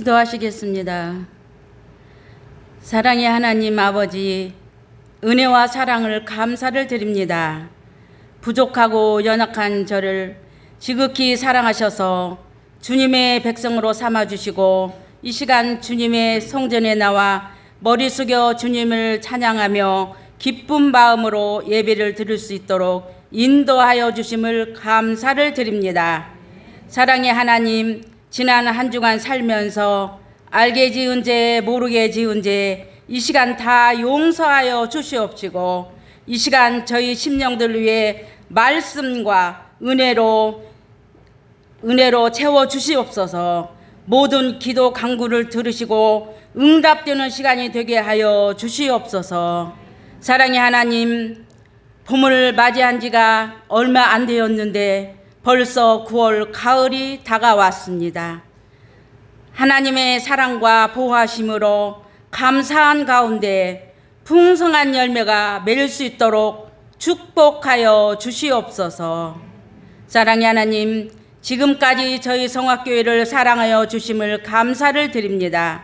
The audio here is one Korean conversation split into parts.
기도하시겠습니다. 사랑의 하나님 아버지, 은혜와 사랑을 감사를 드립니다. 부족하고 연약한 저를 지극히 사랑하셔서 주님의 백성으로 삼아주시고 이 시간 주님의 성전에 나와 머리 숙여 주님을 찬양하며 기쁜 마음으로 예배를 드릴 수 있도록 인도하여 주심을 감사를 드립니다. 사랑의 하나님, 지난 한 주간 살면서 알게 지은 죄 모르게 지은 죄 이 시간 다 용서하여 주시옵시고 이 시간 저희 심령들 위해 말씀과 은혜로 채워 주시옵소서. 모든 기도 간구를 들으시고 응답되는 시간이 되게 하여 주시옵소서. 사랑의 하나님, 봄을 맞이한 지가 얼마 안 되었는데 벌써 9월 가을이 다가왔습니다. 하나님의 사랑과 보호하심으로 감사한 가운데 풍성한 열매가 맺을 수 있도록 축복하여 주시옵소서. 사랑의 하나님, 지금까지 저희 성화교회를 사랑하여 주심을 감사를 드립니다.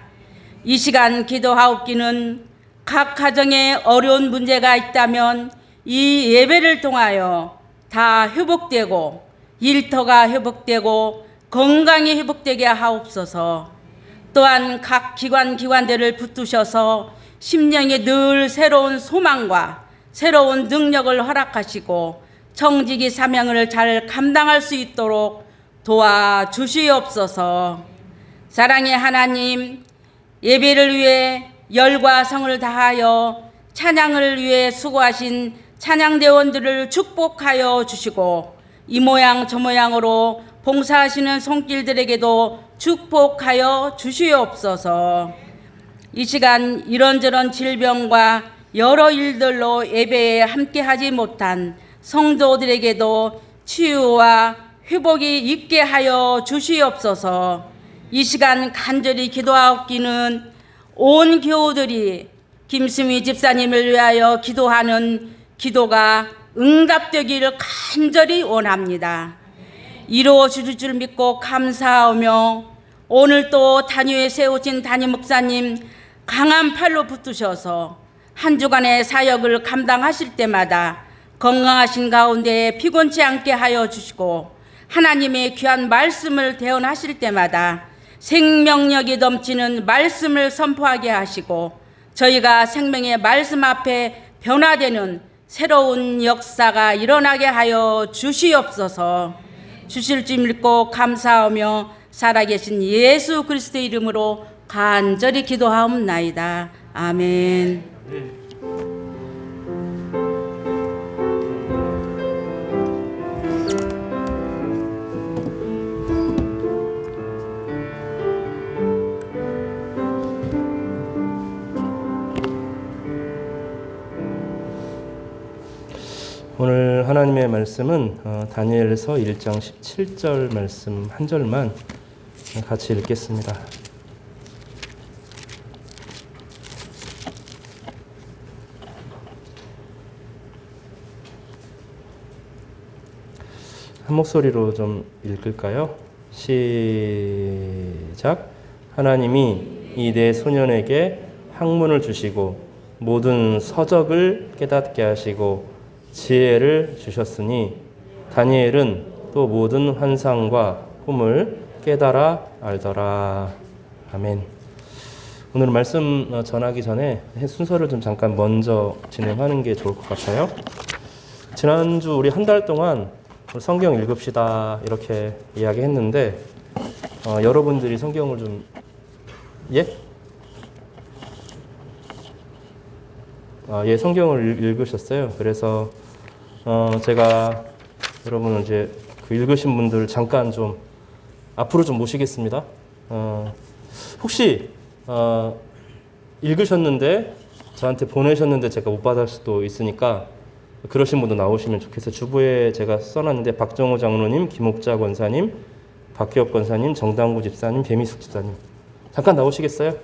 이 시간 기도하옵기는 각 가정에 어려운 문제가 있다면 이 예배를 통하여 다 회복되고 일터가 회복되고 건강이 회복되게 하옵소서. 또한 각 기관들을 붙드셔서 심령에 늘 새로운 소망과 새로운 능력을 허락하시고 청지기 사명을 잘 감당할 수 있도록 도와주시옵소서. 사랑의 하나님, 예배를 위해 열과 성을 다하여 찬양을 위해 수고하신 찬양대원들을 축복하여 주시고 이 모양 저 모양으로 봉사하시는 손길들에게도 축복하여 주시옵소서. 이 시간 이런저런 질병과 여러 일들로 예배에 함께하지 못한 성도들에게도 치유와 회복이 있게 하여 주시옵소서. 이 시간 간절히 기도하옵기는 온 교우들이 김수미 집사님을 위하여 기도하는 기도가 응답되기를 간절히 원합니다. 이루어 주실 줄 믿고 감사하며 오늘 또 단위에 세우신 단임 목사님 강한 팔로 붙드셔서 한 주간의 사역을 감당하실 때마다 건강하신 가운데 피곤치 않게 하여 주시고 하나님의 귀한 말씀을 대언하실 때마다 생명력이 넘치는 말씀을 선포하게 하시고 저희가 생명의 말씀 앞에 변화되는 새로운 역사가 일어나게 하여 주시옵소서. 주실 줄 믿고 감사하며 살아계신 예수 그리스도의 이름으로 간절히 기도하옵나이다. 아멘. 오늘 하나님의 말씀은 다니엘서 1장 17절 말씀 한 절만 같이 읽겠습니다. 한 목소리로 좀 읽을까요? 시작. 하나님이 이 네 소년에게 학문을 주시고 모든 서적을 깨닫게 하시고 지혜를 주셨으니 다니엘은 또 모든 환상과 꿈을 깨달아 알더라. 아멘. 오늘 말씀 전하기 전에 순서를 좀 잠깐 먼저 진행하는 게 좋을 것 같아요. 지난주 우리 한 달 동안 성경 읽읍시다 이렇게 이야기했는데 여러분들이 성경을 좀 성경을 읽으셨어요. 그래서 제가 여러분 이제 그 읽으신 분들 잠깐 좀 앞으로 좀 모시겠습니다. 혹시 읽으셨는데 저한테 보내셨는데 제가 못 받을 수도 있으니까 그러신 분도 나오시면 좋겠어요. 주부에 제가 써놨는데 박정호 장로님, 김옥자 권사님, 박기업 권사님, 정당구 집사님, 배미숙 집사님 잠깐 나오시겠어요?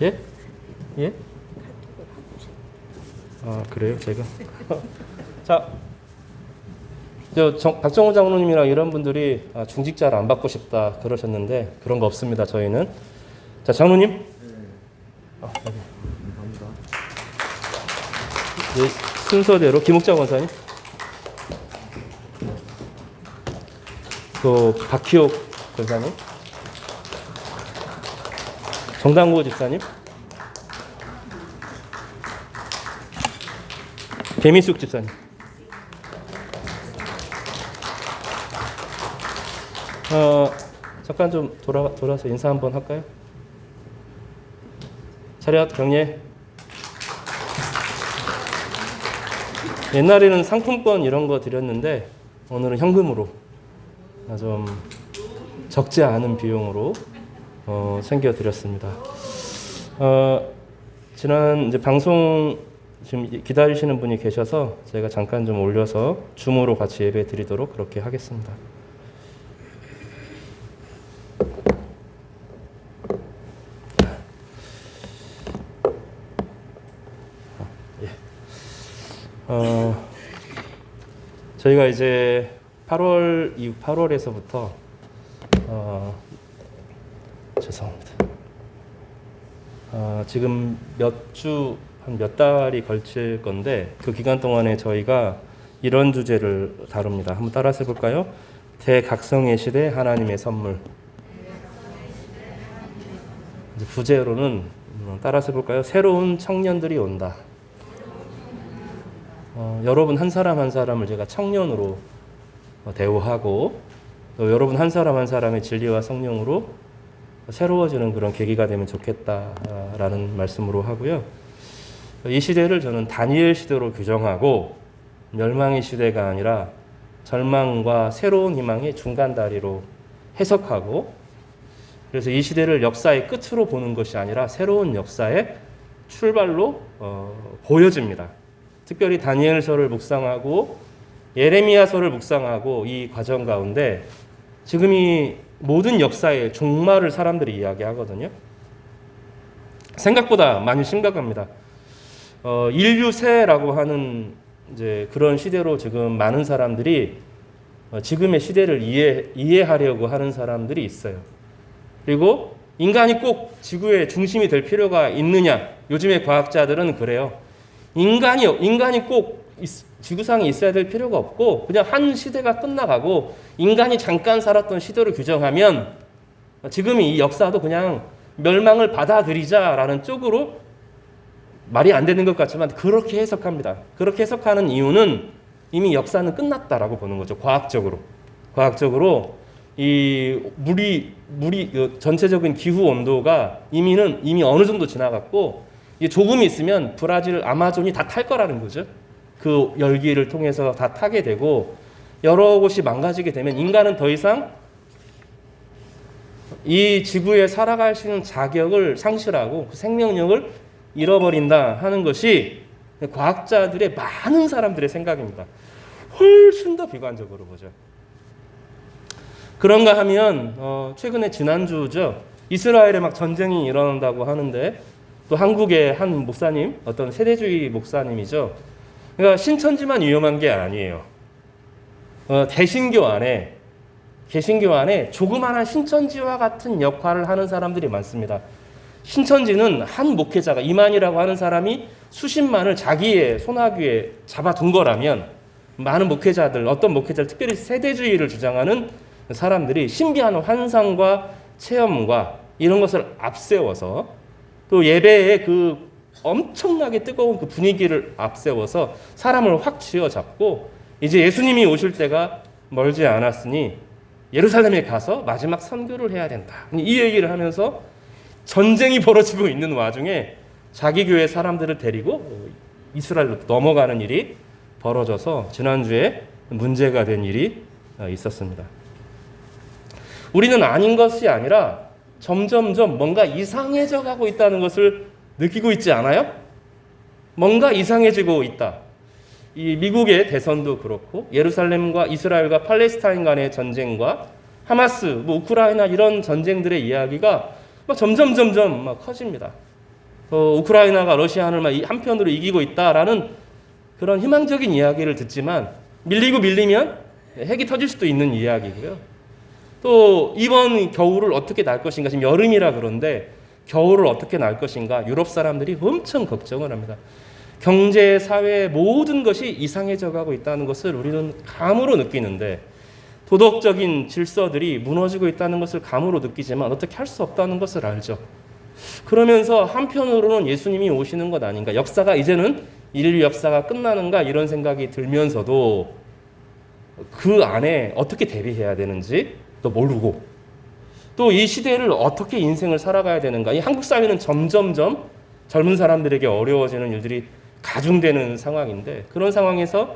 예? 예? 아 그래요 제가? 자, 박정호 장로님이랑 이런 분들이 중직자를 안 받고 싶다 그러셨는데 그런 거 없습니다. 저희는. 자 장로님. 여기. 감사합니다. 네, 순서대로 김옥자 권사님. 또 박희옥 권사님. 정당구 집사님. 배미숙 집사님. 잠깐 좀 돌아서 인사 한번 할까요? 차렷 경례. 옛날에는 상품권 이런 거 드렸는데 오늘은 현금으로 좀 적지 않은 비용으로 챙겨 드렸습니다. 지난 이제 방송 지금 기다리시는 분이 계셔서 제가 잠깐 좀 올려서 줌으로 같이 예배 드리도록 그렇게 하겠습니다. 저희가 이제 8월에서부터 죄송합니다. 지금 한 몇 달이 걸칠 건데 그 기간 동안에 저희가 이런 주제를 다룹니다. 한번 따라서 해볼까요? 대각성의 시대 하나님의 선물. 이제 부제로는 따라서 해볼까요? 새로운 청년들이 온다. 여러분 한 사람 한 사람을 제가 청년으로 대우하고 또 여러분 한 사람 한 사람의 진리와 성령으로 새로워지는 그런 계기가 되면 좋겠다라는 말씀으로 하고요. 이 시대를 저는 다니엘 시대로 규정하고 멸망의 시대가 아니라 절망과 새로운 희망의 중간 다리로 해석하고 그래서 이 시대를 역사의 끝으로 보는 것이 아니라 새로운 역사의 출발로 보여집니다. 특별히 다니엘서를 묵상하고 예레미야서를 묵상하고 이 과정 가운데 지금 이 모든 역사의 종말을 사람들이 이야기하거든요. 생각보다 많이 심각합니다. 인류세라고 하는 이제 그런 시대로 지금 많은 사람들이 지금의 시대를 이해하려고 하는 사람들이 있어요. 그리고 인간이 꼭 지구의 중심이 될 필요가 있느냐? 요즘의 과학자들은 그래요. 인간이 꼭 지구상에 있어야 될 필요가 없고 그냥 한 시대가 끝나가고 인간이 잠깐 살았던 시대를 규정하면 지금 이 역사도 그냥 멸망을 받아들이자라는 쪽으로 말이 안 되는 것 같지만 그렇게 해석합니다. 그렇게 해석하는 이유는 이미 역사는 끝났다라고 보는 거죠. 과학적으로 이 물이 전체적인 기후 온도가 이미 어느 정도 지나갔고 조금 있으면 브라질 아마존이 다 탈 거라는 거죠. 그 열기를 통해서 다 타게 되고 여러 곳이 망가지게 되면 인간은 더 이상 이 지구에 살아갈 수 있는 자격을 상실하고 그 생명력을 잃어버린다 하는 것이 과학자들의 많은 사람들의 생각입니다. 훨씬 더 비관적으로 보죠. 그런가 하면 최근에 지난주죠. 이스라엘에 막 전쟁이 일어난다고 하는데 또 한국의 한 목사님, 어떤 세대주의 목사님이죠. 그러니까 신천지만 위험한 게 아니에요. 개신교 안에 조그마한 신천지와 같은 역할을 하는 사람들이 많습니다. 신천지는 한 목회자가 이만이라고 하는 사람이 수십만을 자기의 손아귀에 잡아둔 거라면 많은 목회자들, 어떤 목회자들, 특별히 세대주의를 주장하는 사람들이 신비한 환상과 체험과 이런 것을 앞세워서 또 예배의 그 엄청나게 뜨거운 그 분위기를 앞세워서 사람을 확 쥐어잡고 이제 예수님이 오실 때가 멀지 않았으니 예루살렘에 가서 마지막 선교를 해야 된다. 이 얘기를 하면서 전쟁이 벌어지고 있는 와중에 자기 교회 사람들을 데리고 이스라엘로 넘어가는 일이 벌어져서 지난주에 문제가 된 일이 있었습니다. 우리는 아닌 것이 아니라 점점점 뭔가 이상해져 가고 있다는 것을 느끼고 있지 않아요? 뭔가 이상해지고 있다. 이 미국의 대선도 그렇고 예루살렘과 이스라엘과 팔레스타인 간의 전쟁과 하마스, 우크라이나 이런 전쟁들의 이야기가 점점 막 커집니다. 우크라이나가 러시아를 막 한편으로 이기고 있다라는 그런 희망적인 이야기를 듣지만 밀리면 핵이 터질 수도 있는 이야기고요. 또 이번 겨울을 어떻게 날 것인가, 지금 여름이라 그런데 겨울을 어떻게 날 것인가 유럽 사람들이 엄청 걱정을 합니다. 경제, 사회 모든 것이 이상해져 가고 있다는 것을 우리는 감으로 느끼는데, 도덕적인 질서들이 무너지고 있다는 것을 감으로 느끼지만 어떻게 할 수 없다는 것을 알죠. 그러면서 한편으로는 예수님이 오시는 것 아닌가, 역사가 이제는 인류 역사가 끝나는가 이런 생각이 들면서도 그 안에 어떻게 대비해야 되는지 또 모르고, 또 이 시대를 어떻게 인생을 살아가야 되는가. 이 한국 사회는 점점점 젊은 사람들에게 어려워지는 일들이 가중되는 상황인데, 그런 상황에서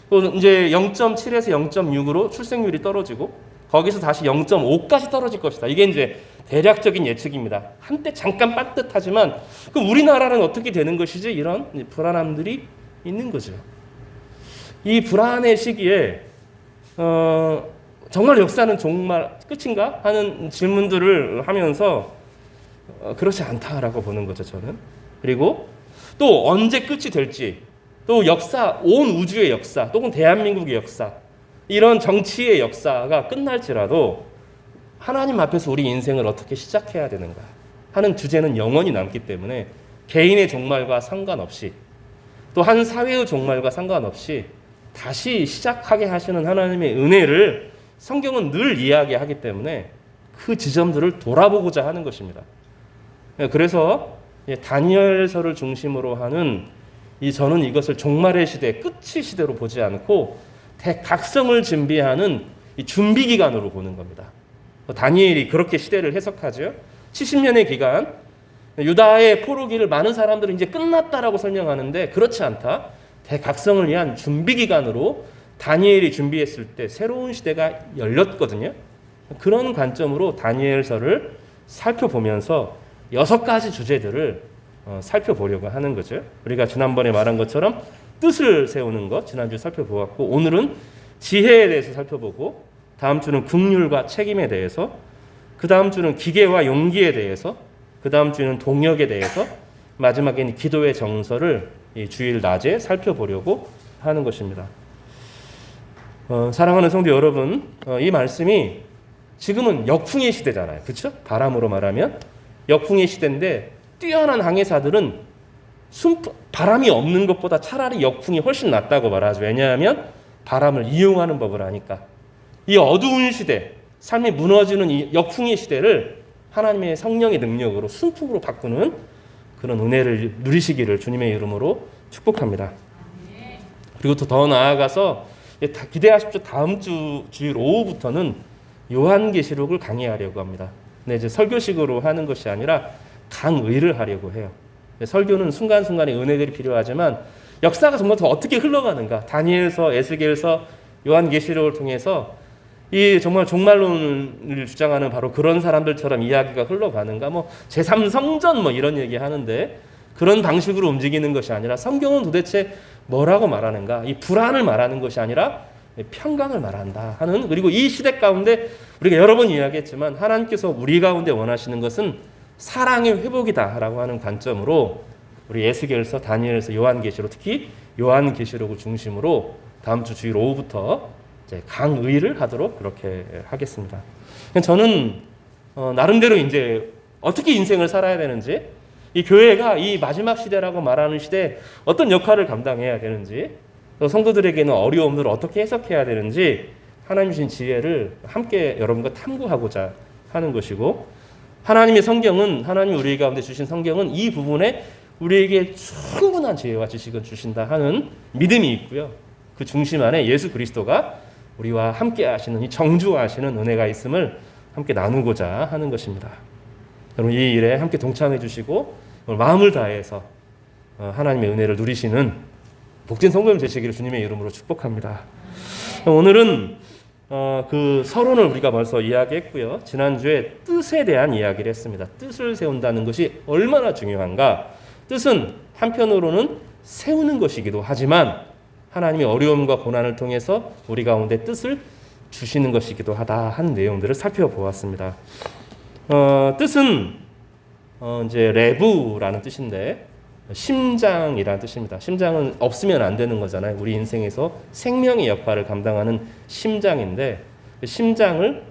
또 이제 0.7에서 0.6으로 출생률이 떨어지고 거기서 다시 0.5까지 떨어질 것이다. 이게 이제 대략적인 예측입니다. 한때 잠깐 반듯하지만 그럼 우리나라는 어떻게 되는 것이지? 이런 불안함들이 있는 거죠. 이 불안의 시기에 정말 역사는 정말 끝인가? 하는 질문들을 하면서 그렇지 않다라고 보는 거죠, 저는. 그리고 또 언제 끝이 될지, 또 역사, 온 우주의 역사, 또는 대한민국의 역사, 이런 정치의 역사가 끝날지라도 하나님 앞에서 우리 인생을 어떻게 시작해야 되는가 하는 주제는 영원히 남기 때문에 개인의 종말과 상관없이, 또 한 사회의 종말과 상관없이 다시 시작하게 하시는 하나님의 은혜를 성경은 늘 이야기하기 때문에 그 지점들을 돌아보고자 하는 것입니다. 그래서 다니엘서를 중심으로 하는 저는 이것을 종말의 시대, 끝의 시대로 보지 않고 각성을 준비하는 이 준비 기간으로 보는 겁니다. 다니엘이 그렇게 시대를 해석하죠. 70년의 기간, 유다의 포로기를 많은 사람들은 이제 끝났다라고 설명하는데 그렇지 않다. 대각성을 위한 준비 기간으로 다니엘이 준비했을 때 새로운 시대가 열렸거든요. 그런 관점으로 다니엘서를 살펴보면서 6가지 주제들을 살펴보려고 하는 거죠. 우리가 지난번에 말한 것처럼 뜻을 세우는 것 지난주 살펴보았고, 오늘은 지혜에 대해서 살펴보고, 다음 주는 긍휼과 책임에 대해서, 그 다음 주는 기계와 용기에 대해서, 그 다음 주는 동역에 대해서, 마지막에는 기도의 정서를 이 주일 낮에 살펴보려고 하는 것입니다. 사랑하는 성도 여러분, 이 말씀이 지금은 역풍의 시대잖아요. 그렇죠? 바람으로 말하면 역풍의 시대인데 뛰어난 항해사들은 바람이 없는 것보다 차라리 역풍이 훨씬 낫다고 말하죠. 왜냐하면 바람을 이용하는 법을 아니까. 이 어두운 시대, 삶이 무너지는 이 역풍의 시대를 하나님의 성령의 능력으로 순풍으로 바꾸는 그런 은혜를 누리시기를 주님의 이름으로 축복합니다. 그리고 또 더 나아가서 기대하십시오. 다음 주일 오후부터는 요한계시록을 강의하려고 합니다. 근데 이제 설교식으로 하는 것이 아니라 강의를 하려고 해요. 설교는 순간순간의 은혜들이 필요하지만 역사가 정말 더 어떻게 흘러가는가, 다니엘서, 에스겔서, 요한계시록을 통해서 이 정말 종말론을 주장하는 바로 그런 사람들처럼 이야기가 흘러가는가, 제3성전 이런 얘기 하는데 그런 방식으로 움직이는 것이 아니라 성경은 도대체 뭐라고 말하는가, 이 불안을 말하는 것이 아니라 평강을 말한다 하는, 그리고 이 시대 가운데 우리가 여러 번 이야기했지만 하나님께서 우리 가운데 원하시는 것은 사랑의 회복이다라고 하는 관점으로 우리 에스겔서, 다니엘서, 요한계시록, 특히 요한계시록을 중심으로 다음 주 주일 오후부터 이제 강의를 하도록 그렇게 하겠습니다. 저는 나름대로 이제 어떻게 인생을 살아야 되는지, 이 교회가 이 마지막 시대라고 말하는 시대에 어떤 역할을 감당해야 되는지, 또 성도들에게는 어려움들을 어떻게 해석해야 되는지 하나님 주신 지혜를 함께 여러분과 탐구하고자 하는 것이고, 하나님의 성경은, 하나님이 우리 가운데 주신 성경은 이 부분에 우리에게 충분한 지혜와 지식을 주신다 하는 믿음이 있고요. 그 중심 안에 예수 그리스도가 우리와 함께 하시는, 이 정주하시는 은혜가 있음을 함께 나누고자 하는 것입니다. 여러분 이 일에 함께 동참해 주시고 마음을 다해서 하나님의 은혜를 누리시는 복된 성도님 되시기를 주님의 이름으로 축복합니다. 오늘은 그 서론을 우리가 벌써 이야기했고요. 지난주에 뜻에 대한 이야기를 했습니다. 뜻을 세운다는 것이 얼마나 중요한가. 뜻은 한편으로는 세우는 것이기도 하지만 하나님의 어려움과 고난을 통해서 우리 가운데 뜻을 주시는 것이기도 하다 하는 내용들을 살펴보았습니다. 뜻은 이제 레부라는 뜻인데 심장이라는 뜻입니다. 심장은 없으면 안 되는 거잖아요. 우리 인생에서 생명의 역할을 감당하는 심장인데 심장을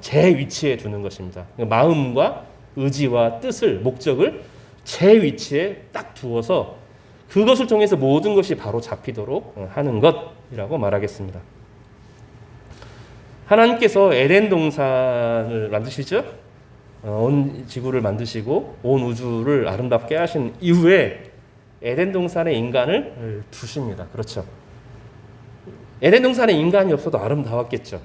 제 위치에 두는 것입니다. 마음과 의지와 뜻을 목적을 제 위치에 딱 두어서 그것을 통해서 모든 것이 바로 잡히도록 하는 것이라고 말하겠습니다. 하나님께서 에덴 동산을 만드시죠? 온 지구를 만드시고 온 우주를 아름답게 하신 이후에 에덴 동산에 인간을 두십니다. 그렇죠? 에덴 동산에 인간이 없어도 아름다웠겠죠.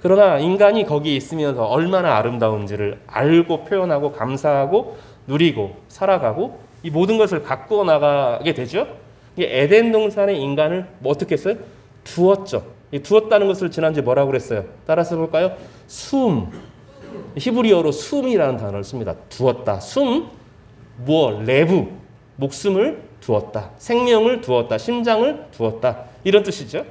그러나 인간이 거기에 있으면서 얼마나 아름다운지를 알고 표현하고 감사하고 누리고 살아가고 이 모든 것을 가꾸어 나가게 되죠. 에덴 동산에 인간을 어떻게 했어요? 두었죠. 이 두었다는 것을 지난주에 뭐라고 그랬어요? 따라서 볼까요? 숨. 히브리어로 숨이라는 단어를 씁니다. 두었다. 숨, 무어, 레부. 목숨을 두었다. 생명을 두었다. 심장을 두었다. 이런 뜻이죠.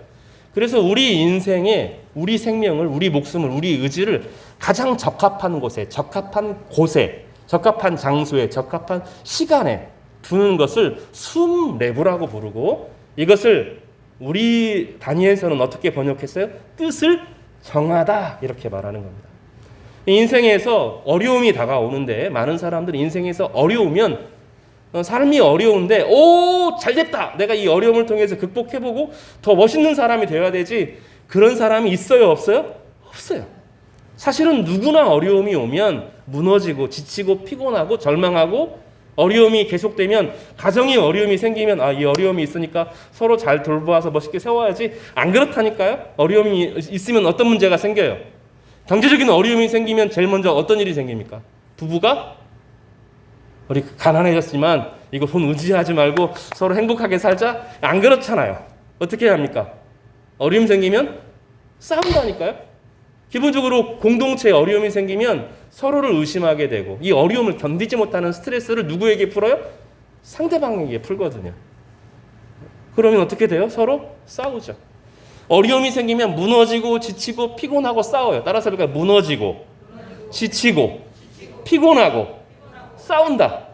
그래서 우리 인생에 우리 생명을, 우리 목숨을, 우리 의지를 가장 적합한 곳에, 적합한 곳에, 적합한 장소에, 적합한 시간에 두는 것을 숨레부라고 부르고 이것을 우리 단위에서는 어떻게 번역했어요? 뜻을 정하다 이렇게 말하는 겁니다. 인생에서 어려움이 다가오는데 많은 사람들이 인생에서 어려우면 삶이 어려운데 오 잘됐다 내가 이 어려움을 통해서 극복해보고 더 멋있는 사람이 되어야 되지 그런 사람이 있어요 없어요? 없어요. 사실은 누구나 어려움이 오면 무너지고 지치고 피곤하고 절망하고 어려움이 계속되면 가정에 어려움이 생기면 이 어려움이 있으니까 서로 잘 돌보아서 멋있게 세워야지 안 그렇다니까요. 어려움이 있으면 어떤 문제가 생겨요? 경제적인 어려움이 생기면 제일 먼저 어떤 일이 생깁니까? 부부가 우리 가난해졌지만 이거 돈 의지하지 말고 서로 행복하게 살자? 안 그렇잖아요. 어떻게 합니까? 어려움 생기면 싸운다니까요. 기본적으로 공동체에 어려움이 생기면 서로를 의심하게 되고 이 어려움을 견디지 못하는 스트레스를 누구에게 풀어요? 상대방에게 풀거든요. 그러면 어떻게 돼요? 서로 싸우죠. 어려움이 생기면 무너지고 지치고 피곤하고 싸워요. 따라서 그러니까 무너지고 지치고 피곤하고 싸운다.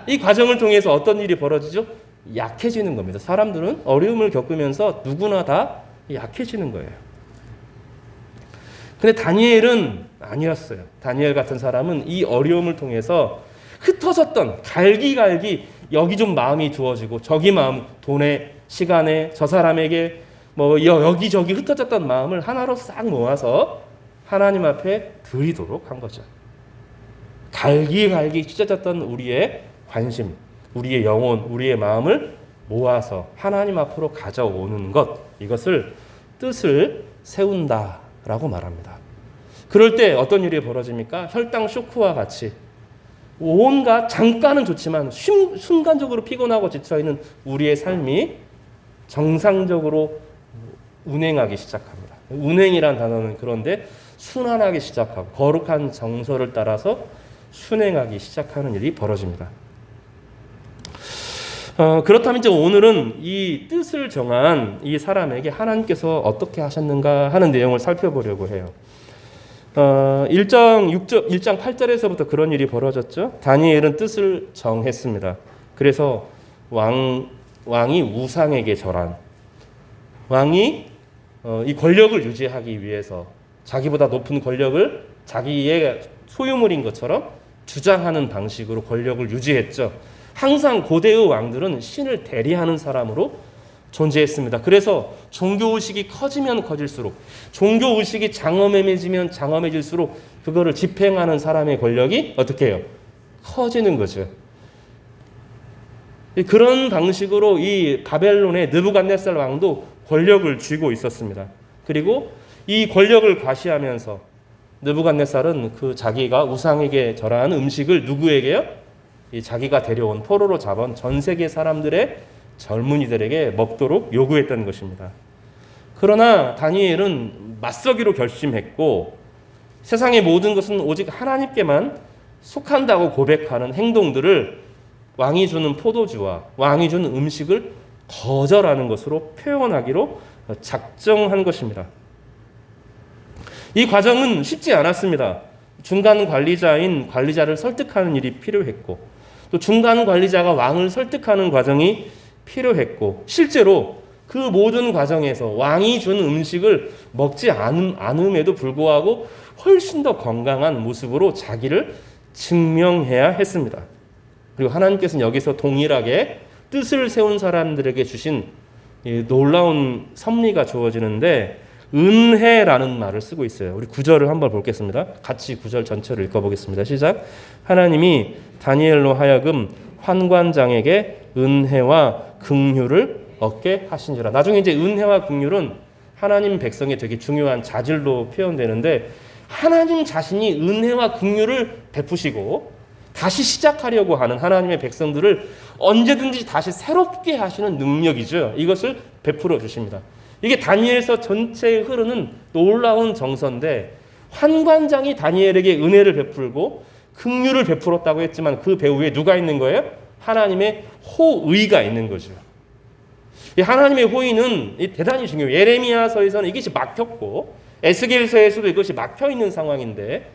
이 과정을 통해서 어떤 일이 벌어지죠? 약해지는 겁니다. 사람들은 어려움을 겪으면서 누구나 다 약해지는 거예요. 근데 다니엘은 아니었어요. 다니엘 같은 사람은 이 어려움을 통해서 흩어졌던 갈기갈기 여기 좀 마음이 두어지고 저기 마음 돈에 시간에 저 사람에게 뭐 여기저기 흩어졌던 마음을 하나로 싹 모아서 하나님 앞에 드리도록 한 거죠. 갈기갈기 찢어졌던 우리의 관심, 우리의 영혼, 우리의 마음을 모아서 하나님 앞으로 가져오는 것 이것을 뜻을 세운다라고 말합니다. 그럴 때 어떤 일이 벌어집니까? 혈당 쇼크와 같이 온갖 잠깐은 좋지만 순간적으로 피곤하고 지쳐있는 우리의 삶이 정상적으로 운행하기 시작합니다. 운행이란 단어는 그런데 순환하기 시작하고 거룩한 정서를 따라서 순행하기 시작하는 일이 벌어집니다. 그렇다면 이제 오늘은 이 뜻을 정한 이 사람에게 하나님께서 어떻게 하셨는가 하는 내용을 살펴보려고 해요. 1장 8절에서부터 그런 일이 벌어졌죠. 다니엘은 뜻을 정했습니다. 그래서 왕이 우상에게 절한 왕이 이 권력을 유지하기 위해서 자기보다 높은 권력을 자기의 소유물인 것처럼 주장하는 방식으로 권력을 유지했죠. 항상 고대의 왕들은 신을 대리하는 사람으로 존재했습니다. 그래서 종교의식이 커지면 커질수록 종교의식이 장엄해지면 장엄해질수록 그거를 집행하는 사람의 권력이 어떻게 해요? 커지는 거죠. 그런 방식으로 이 바벨론의 느부갓네살 왕도 권력을 쥐고 있었습니다. 그리고 이 권력을 과시하면서 느부갓네살은 그 자기가 우상에게 절하는 음식을 누구에게요? 이 자기가 데려온 포로로 잡은 전 세계 사람들의 젊은이들에게 먹도록 요구했던 것입니다. 그러나 다니엘은 맞서기로 결심했고 세상의 모든 것은 오직 하나님께만 속한다고 고백하는 행동들을 왕이 주는 포도주와 왕이 주는 음식을 거절하는 것으로 표현하기로 작정한 것입니다. 이 과정은 쉽지 않았습니다. 중간 관리자인 관리자를 설득하는 일이 필요했고, 또 중간 관리자가 왕을 설득하는 과정이 필요했고, 실제로 그 모든 과정에서 왕이 준 음식을 먹지 않음에도 불구하고 훨씬 더 건강한 모습으로 자기를 증명해야 했습니다. 그리고 하나님께서는 여기서 동일하게 뜻을 세운 사람들에게 주신 놀라운 섭리가 주어지는데, 은혜라는 말을 쓰고 있어요. 우리 구절을 한번 보겠습니다. 같이 구절 전체를 읽어보겠습니다. 시작. 하나님이 다니엘로 하여금 환관장에게 은혜와 긍휼을 얻게 하신지라. 나중에 이제 은혜와 긍휼은 하나님 백성의 되게 중요한 자질로 표현되는데, 하나님 자신이 은혜와 긍휼을 베푸시고 다시 시작하려고 하는 하나님의 백성들을 언제든지 다시 새롭게 하시는 능력이죠. 이것을 베풀어 주십니다. 이게 다니엘서 전체에 흐르는 놀라운 정서인데, 환관장이 다니엘에게 은혜를 베풀고 긍휼을 베풀었다고 했지만 그 배후에 누가 있는 거예요? 하나님의 호의가 있는 거죠. 이 하나님의 호의는 대단히 중요해요. 예레미야서에서는 이것이 막혔고, 에스겔서에서도 이것이 막혀 있는 상황인데,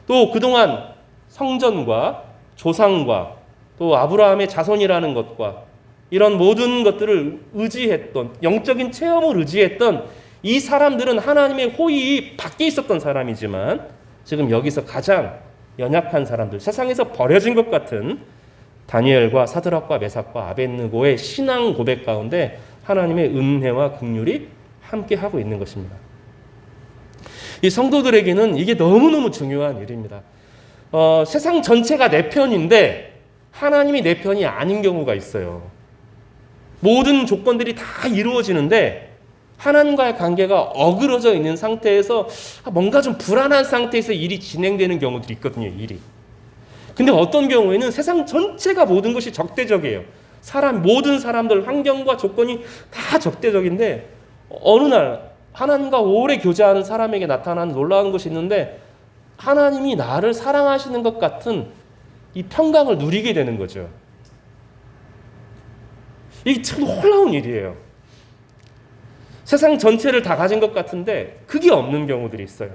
또 그동안 성전과 조상과 또 아브라함의 자손이라는 것과 이런 모든 것들을 의지했던, 영적인 체험을 의지했던 이 사람들은 하나님의 호의 밖에 있었던 사람이지만, 지금 여기서 가장 연약한 사람들, 세상에서 버려진 것 같은 다니엘과 사드락과 메삭과 아벳느고의 신앙 고백 가운데 하나님의 은혜와 긍휼이 함께 하고 있는 것입니다. 이 성도들에게는 이게 너무너무 중요한 일입니다. 세상 전체가 내 편인데 하나님이 내 편이 아닌 경우가 있어요. 모든 조건들이 다 이루어지는데 하나님과의 관계가 어그러져 있는 상태에서 뭔가 좀 불안한 상태에서 일이 진행되는 경우들이 있거든요. 일이. 근데 어떤 경우에는 세상 전체가 모든 것이 적대적이에요. 모든 사람들, 환경과 조건이 다 적대적인데 어느 날 하나님과 오래 교제하는 사람에게 나타나는 놀라운 것이 있는데, 하나님이 나를 사랑하시는 것 같은 이 평강을 누리게 되는 거죠. 이게 참 놀라운 일이에요. 세상 전체를 다 가진 것 같은데 그게 없는 경우들이 있어요.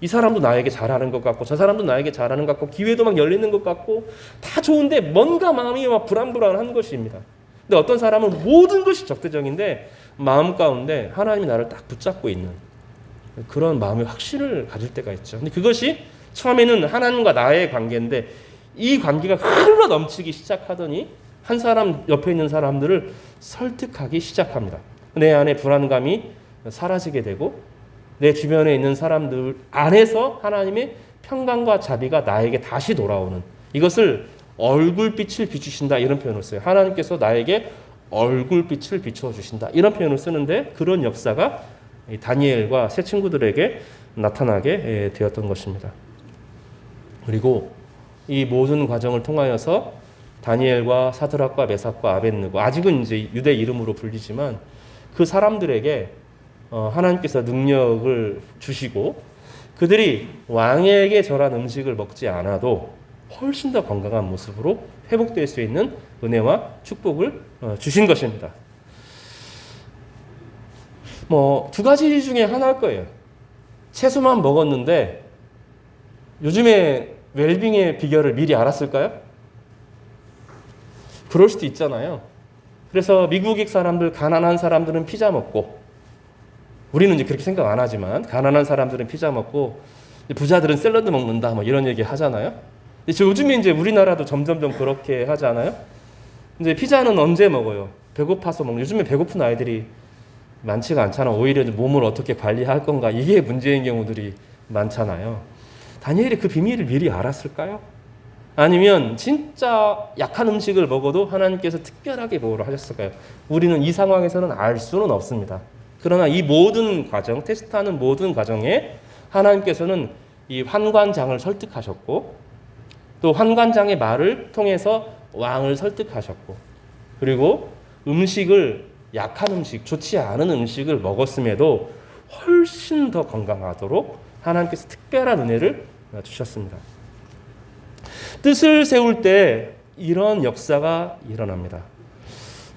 이 사람도 나에게 잘하는 것 같고 저 사람도 나에게 잘하는 것 같고 기회도 막 열리는 것 같고 다 좋은데 뭔가 마음이 막 불안불안한 것입니다. 근데 어떤 사람은 모든 것이 적대적인데 마음 가운데 하나님이 나를 딱 붙잡고 있는 그런 마음의 확신을 가질 때가 있죠. 근데 그것이 처음에는 하나님과 나의 관계인데 이 관계가 흘러 넘치기 시작하더니 한 사람 옆에 있는 사람들을 설득하기 시작합니다. 내 안에 불안감이 사라지게 되고 내 주변에 있는 사람들 안에서 하나님의 평강과 자비가 나에게 다시 돌아오는, 이것을 얼굴빛을 비추신다 이런 표현을 써요. 하나님께서 나에게 얼굴빛을 비춰주신다 이런 표현을 쓰는데, 그런 역사가 다니엘과 세 친구들에게 나타나게 되었던 것입니다. 그리고 이 모든 과정을 통하여서 다니엘과 사드락과 메삭과 아벳느고, 아직은 이제 유대 이름으로 불리지만 그 사람들에게 하나님께서 능력을 주시고 그들이 왕에게 절한 음식을 먹지 않아도 훨씬 더 건강한 모습으로 회복될 수 있는 은혜와 축복을 주신 것입니다. 두 가지 중에 하나일 거예요. 채소만 먹었는데 요즘에 웰빙의 비결을 미리 알았을까요? 그럴 수도 있잖아요. 그래서 미국식 사람들, 가난한 사람들은 피자 먹고, 우리는 이제 그렇게 생각 안 하지만 가난한 사람들은 피자 먹고 부자들은 샐러드 먹는다 뭐 이런 얘기 하잖아요. 근데 요즘에 이제 우리나라도 점점점 그렇게 하잖아요. 이제 피자는 언제 먹어요? 배고파서 먹는. 요즘에 배고픈 아이들이 많지가 않잖아. 오히려 몸을 어떻게 관리할 건가, 이게 문제인 경우들이 많잖아요. 다니엘이 그 비밀을 미리 알았을까요? 아니면 진짜 약한 음식을 먹어도 하나님께서 특별하게 보호를 하셨을까요? 우리는 이 상황에서는 알 수는 없습니다. 그러나 이 모든 과정, 테스트하는 모든 과정에 하나님께서는 이 환관장을 설득하셨고, 또 환관장의 말을 통해서 왕을 설득하셨고, 그리고 음식을, 약한 음식, 좋지 않은 음식을 먹었음에도 훨씬 더 건강하도록 하나님께서 특별한 은혜를 주셨습니다. 뜻을 세울 때 이런 역사가 일어납니다.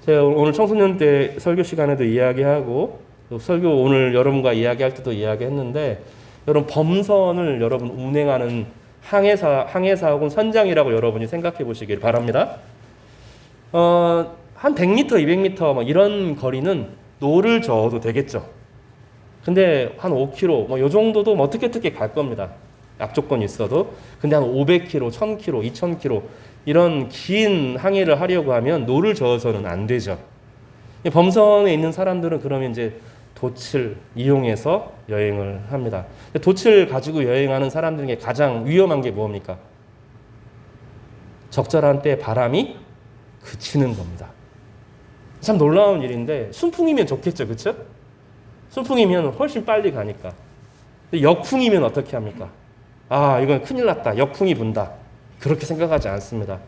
제가 오늘 청소년 때 설교 시간에도 이야기하고, 또 설교 오늘 여러분과 이야기할 때도 이야기했는데, 여러분 범선을 여러분 운행하는 항해사 혹은 선장이라고 여러분이 생각해 보시길 바랍니다. 한 100m, 200m 뭐 이런 거리는 노를 저어도 되겠죠. 근데 한 5km 뭐 요 정도도 뭐 어떻게 갈 겁니다. 약조건이 있어도. 근데 한 500km, 1000km, 2000km 이런 긴 항해를 하려고 하면 노를 저어서는 안 되죠. 범선에 있는 사람들은 그러면 이제 돛을 이용해서 여행을 합니다. 돛을 가지고 여행하는 사람들에게 가장 위험한 게 뭡니까? 적절한 때 바람이 그치는 겁니다. 참 놀라운 일인데 순풍이면 좋겠죠, 그렇죠? 순풍이면 훨씬 빨리 가니까. 근데 역풍이면 어떻게 합니까? 아, 이건 큰일 났다. 역풍이 분다. 그렇게 생각하지 않습니다.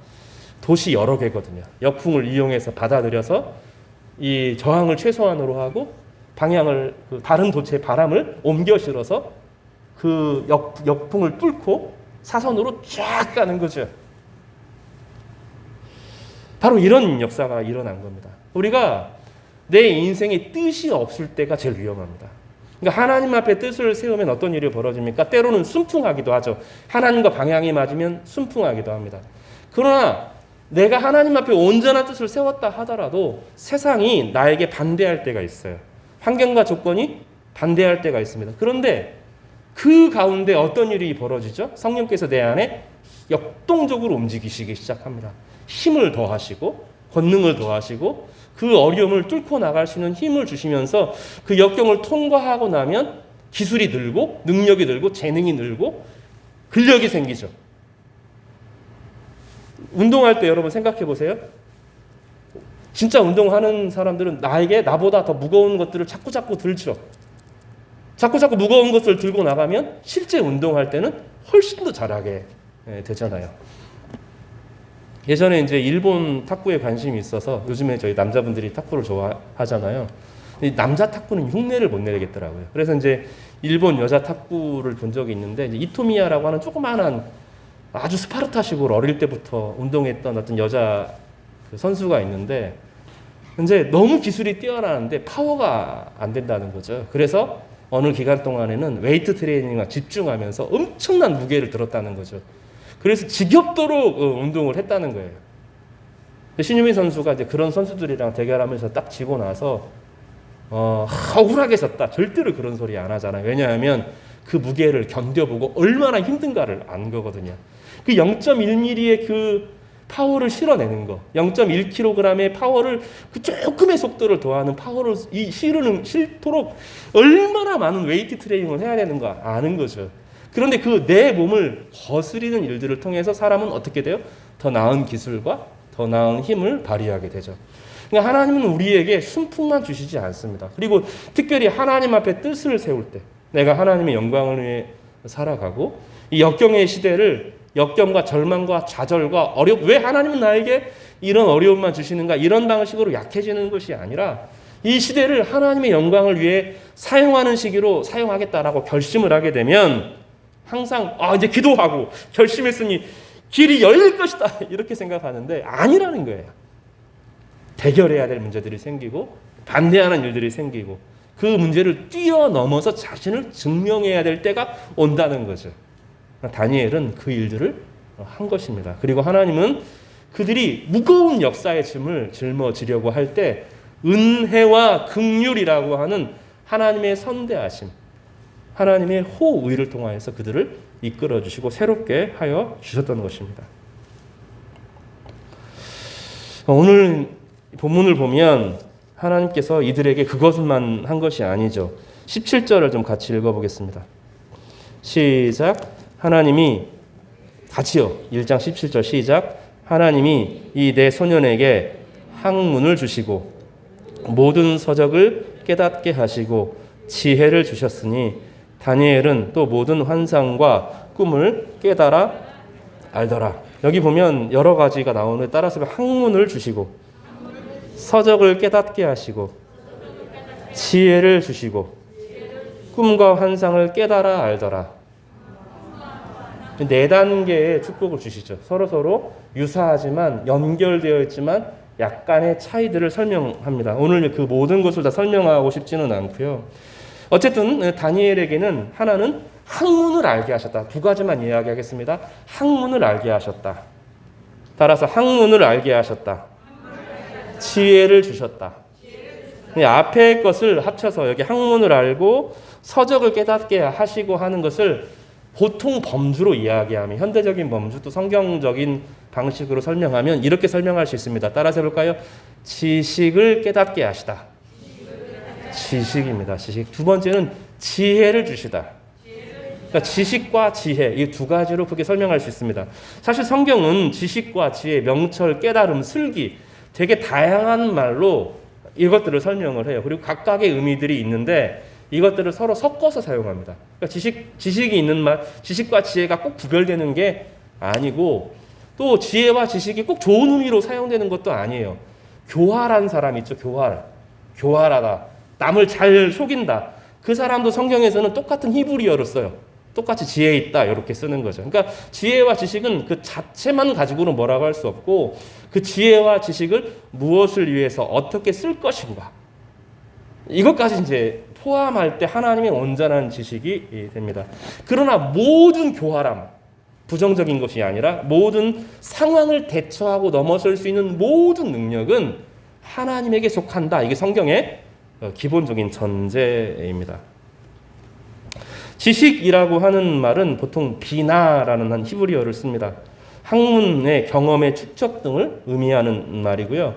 돛이 여러 개거든요. 역풍을 이용해서 받아들여서 이 저항을 최소한으로 하고 방향을 다른 돛의 바람을 옮겨 실어서 그 역풍을 뚫고 사선으로 쫙 가는 거죠. 바로 이런 역사가 일어난 겁니다. 우리가 내 인생에 뜻이 없을 때가 제일 위험합니다. 그러니까 하나님 앞에 뜻을 세우면 어떤 일이 벌어집니까? 때로는 순풍하기도 하죠. 하나님과 방향이 맞으면 순풍하기도 합니다. 그러나 내가 하나님 앞에 온전한 뜻을 세웠다 하더라도 세상이 나에게 반대할 때가 있어요. 환경과 조건이 반대할 때가 있습니다. 그런데 그 가운데 어떤 일이 벌어지죠? 성령께서 내 안에 역동적으로 움직이시기 시작합니다. 힘을 더하시고 권능을 더하시고 그 어려움을 뚫고 나갈 수 있는 힘을 주시면서 그 역경을 통과하고 나면 기술이 늘고 능력이 늘고 재능이 늘고 근력이 생기죠. 운동할 때 여러분 생각해 보세요. 진짜 운동하는 사람들은 나보다 더 무거운 것들을 자꾸 들죠. 자꾸 무거운 것을 들고 나가면 실제 운동할 때는 훨씬 더 잘하게 되잖아요. 예전에 이제 일본 탁구에 관심이 있어서 요즘에 저희 남자분들이 탁구를 좋아하잖아요. 남자 탁구는 흉내를 못 내겠더라고요. 그래서 이제 일본 여자 탁구를 본 적이 있는데 이제 이토미야라고 하는 조그마한 아주 스파르타식으로 어릴 때부터 운동했던 어떤 여자 선수가 있는데 이제 너무 기술이 뛰어나는데 파워가 안 된다는 거죠. 그래서 어느 기간 동안에는 웨이트 트레이닝에 집중하면서 엄청난 무게를 들었다는 거죠. 그래서 지겹도록 운동을 했다는 거예요. 신유미 선수가 이제 그런 선수들이랑 대결하면서 딱 지고 나서 억울하게 졌다. 절대로 그런 소리 안 하잖아요. 왜냐하면 그 무게를 견뎌보고 얼마나 힘든가를 안 거거든요. 그 0.1mm의 그 파워를 실어내는 거, 0.1kg의 파워를 그 조금의 속도를 더하는 파워를 실도록 얼마나 많은 웨이트 트레이닝을 해야 되는가 아는 거죠. 그런데 그 내 몸을 거스리는 일들을 통해서 사람은 어떻게 돼요? 더 나은 기술과 더 나은 힘을 발휘하게 되죠. 그러니까 하나님은 우리에게 순풍만 주시지 않습니다. 그리고 특별히 하나님 앞에 뜻을 세울 때 내가 하나님의 영광을 위해 살아가고 이 역경의 시대를 역경과 절망과 좌절과 왜 하나님은 나에게 이런 어려움만 주시는가 이런 방식으로 약해지는 것이 아니라 이 시대를 하나님의 영광을 위해 사용하는 시기로 사용하겠다라고 결심을 하게 되면 항상 이제 기도하고 결심했으니 길이 열릴 것이다 이렇게 생각하는데 아니라는 거예요. 대결해야 될 문제들이 생기고 반대하는 일들이 생기고 그 문제를 뛰어넘어서 자신을 증명해야 될 때가 온다는 거죠. 다니엘은 그 일들을 한 것입니다. 그리고 하나님은 그들이 무거운 역사의 짐을 짊어지려고 할 때 은혜와 긍휼이라고 하는 하나님의 선대하심, 하나님의 호의를 통하여서 그들을 이끌어 주시고 새롭게 하여 주셨던 것입니다. 오늘 본문을 보면 하나님께서 이들에게 그것만 한 것이 아니죠. 17절을 좀 같이 읽어보겠습니다. 시작. 하나님이 같이요. 1장 17절 시작. 하나님이 이 내 소년에게 학문을 주시고 모든 서적을 깨닫게 하시고 지혜를 주셨으니 다니엘은 또 모든 환상과 꿈을 깨달아 알더라. 여기 보면 여러 가지가 나오는데 따라서 학문을 주시고 서적을 깨닫게 하시고 지혜를 주시고 꿈과 환상을 깨달아 알더라. 4단계의 축복을 주시죠. 서로 유사하지만 연결되어 있지만 약간의 차이들을 설명합니다. 오늘 그 모든 것을 다 설명하고 싶지는 않고요. 어쨌든 다니엘에게는 하나는 학문을 알게 하셨다. 두 가지만 이야기하겠습니다. 학문을 알게 하셨다. 따라서 학문을 알게 하셨다. 지혜를 주셨다. 앞에 것을 합쳐서 여기 학문을 알고 서적을 깨닫게 하시고 하는 것을 보통 범주로 이야기하면, 현대적인 범주 또 성경적인 방식으로 설명하면 이렇게 설명할 수 있습니다. 따라서 해볼까요? 지식을 깨닫게 하시다. 지식입니다. 지식. 두 번째는 지혜를 주시다. 그러니까 지식과 지혜, 이 두 가지로 그렇게 설명할 수 있습니다. 사실 성경은 지식과 지혜, 명철, 깨달음, 슬기 되게 다양한 말로 이것들을 설명을 해요. 그리고 각각의 의미들이 있는데 이것들을 서로 섞어서 사용합니다. 그러니까 지식이 있는 말, 지식과 지혜가 꼭 구별되는 게 아니고, 또 지혜와 지식이 꼭 좋은 의미로 사용되는 것도 아니에요. 교활한 사람 있죠. 교활하다. 남을 잘 속인다. 그 사람도 성경에서는 똑같은 히브리어를 써요. 똑같이 지혜 있다 이렇게 쓰는 거죠. 그러니까 지혜와 지식은 그 자체만 가지고는 뭐라고 할 수 없고, 그 지혜와 지식을 무엇을 위해서 어떻게 쓸 것인가, 이것까지 이제 포함할 때 하나님의 온전한 지식이 됩니다. 그러나 모든 교활함, 부정적인 것이 아니라 모든 상황을 대처하고 넘어설 수 있는 모든 능력은 하나님에게 속한다. 이게 성경의 기본적인 전제입니다. 지식이라고 하는 말은 보통 비나라는 한 히브리어를 씁니다. 학문의 경험의 축적 등을 의미하는 말이고요.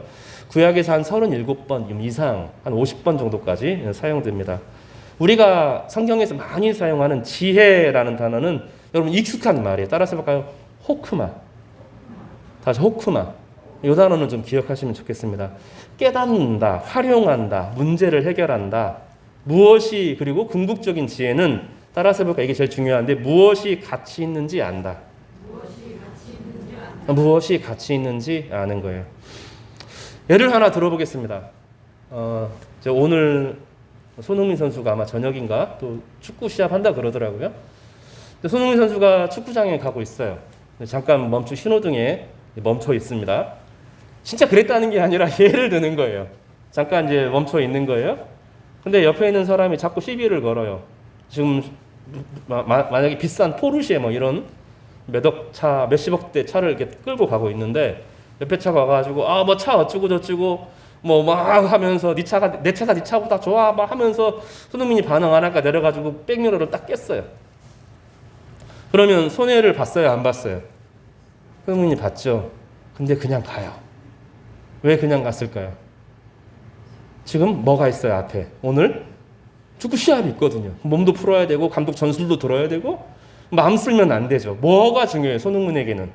구약에서 한 37번 이상, 한 50번 정도까지 사용됩니다. 우리가 성경에서 많이 사용하는 지혜라는 단어는 여러분 익숙한 말이에요. 따라서 해볼까요? 호크마. 다시 호크마. 이 단어는 좀 기억하시면 좋겠습니다. 깨닫는다, 활용한다, 문제를 해결한다. 무엇이, 그리고 궁극적인 지혜는 따라서 해볼까? 이게 제일 중요한데, 무엇이 가치 있는지 안다. 무엇이 가치 있는지 아는 거예요. 예를 하나 들어보겠습니다. 오늘 손흥민 선수가 아마 저녁인가 또 축구 시합한다 그러더라고요. 손흥민 선수가 축구장에 가고 있어요. 잠깐 멈추 신호등에 멈춰 있습니다. 진짜 그랬다는 게 아니라 예를 드는 거예요. 잠깐 이제 멈춰 있는 거예요. 근데 옆에 있는 사람이 자꾸 시비를 걸어요. 지금 만약에 비싼 포르쉐 뭐 이런 몇억 차, 몇십억대 차를 이렇게 끌고 가고 있는데 옆에 차가 와가지고 뭐 차 어쩌고 저쩌고 뭐 막 하면서 내 차가 네 차보다 좋아 막 하면서 손흥민이 반응 안 할까 내려가지고 백미러를 딱 깼어요. 그러면 손해를 봤어요, 안 봤어요? 손흥민이 봤죠. 근데 그냥 가요. 왜 그냥 갔을까요? 지금 뭐가 있어요 앞에? 오늘 축구 시합이 있거든요. 몸도 풀어야 되고 감독 전술도 들어야 되고 마음 쓸면 안 되죠. 뭐가 중요해요? 손흥민에게는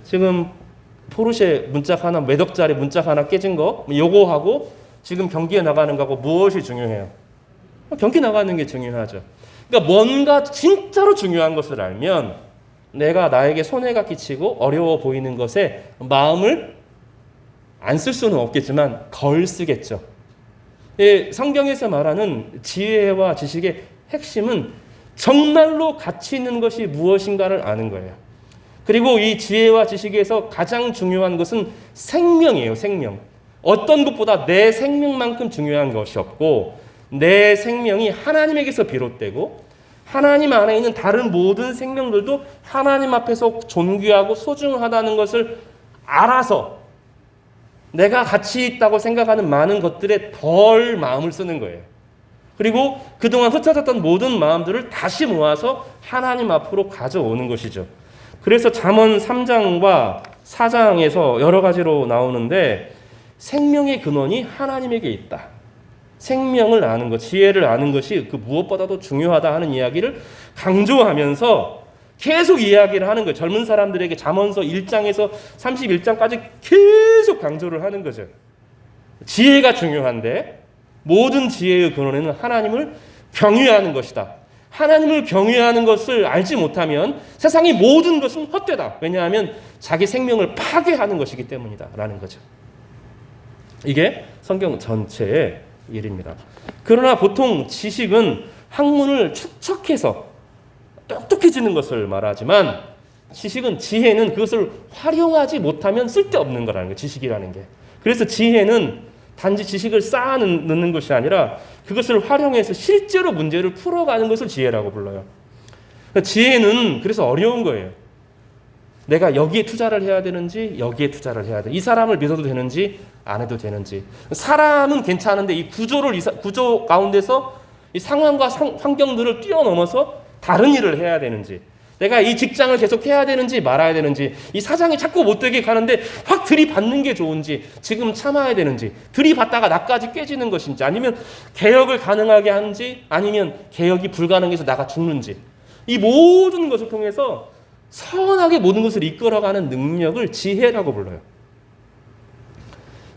지금 포르쉐 문짝 하나, 몇억짜리 문짝 하나 깨진 거 요거 하고 지금 경기에 나가는 거하고 무엇이 중요해요? 경기 나가는 게 중요하죠. 그러니까 뭔가 진짜로 중요한 것을 알면 내가 나에게 손해가 끼치고 어려워 보이는 것에 마음을 안 쓸 수는 없겠지만 덜 쓰겠죠. 성경에서 말하는 지혜와 지식의 핵심은 정말로 가치 있는 것이 무엇인가를 아는 거예요. 그리고 이 지혜와 지식에서 가장 중요한 것은 생명이에요. 생명. 어떤 것보다 내 생명만큼 중요한 것이 없고 내 생명이 하나님에게서 비롯되고 하나님 안에 있는 다른 모든 생명들도 하나님 앞에서 존귀하고 소중하다는 것을 알아서 내가 가치 있다고 생각하는 많은 것들에 덜 마음을 쓰는 거예요. 그리고 그동안 흩어졌던 모든 마음들을 다시 모아서 하나님 앞으로 가져오는 것이죠. 그래서 잠언 3장과 4장에서 여러 가지로 나오는데 생명의 근원이 하나님에게 있다. 생명을 아는 것, 지혜를 아는 것이 그 무엇보다도 중요하다 하는 이야기를 강조하면서 계속 이야기를 하는 거예요. 젊은 사람들에게 잠언서 1장에서 31장까지 계속 강조를 하는 거죠. 지혜가 중요한데 모든 지혜의 근원에는 하나님을 경외하는 것이다. 하나님을 경외하는 것을 알지 못하면 세상의 모든 것은 헛되다. 왜냐하면 자기 생명을 파괴하는 것이기 때문이다 라는 거죠. 이게 성경 전체의 일입니다. 그러나 보통 지식은 학문을 축적해서 똑똑해지는 것을 말하지만 지혜는 그것을 활용하지 못하면 쓸데없는 거라는 거예요. 지식이라는 게. 그래서 지혜는 단지 지식을 쌓아 넣는 것이 아니라 그것을 활용해서 실제로 문제를 풀어가는 것을 지혜라고 불러요. 그러니까 지혜는 그래서 어려운 거예요. 내가 여기에 투자를 해야 되는지 여기에 투자를 해야 돼. 이 사람을 믿어도 되는지 안 해도 되는지. 사람은 괜찮은데 이 구조 가운데서 이 상황과 환경들을 뛰어넘어서 다른 일을 해야 되는지, 내가 이 직장을 계속 해야 되는지 말아야 되는지, 이 사장이 자꾸 못되게 가는데 확 들이받는 게 좋은지, 지금 참아야 되는지, 들이받다가 나까지 깨지는 것인지, 아니면 개혁을 가능하게 하는지, 아니면 개혁이 불가능해서 나가 죽는지, 이 모든 것을 통해서 선하게 모든 것을 이끌어가는 능력을 지혜라고 불러요.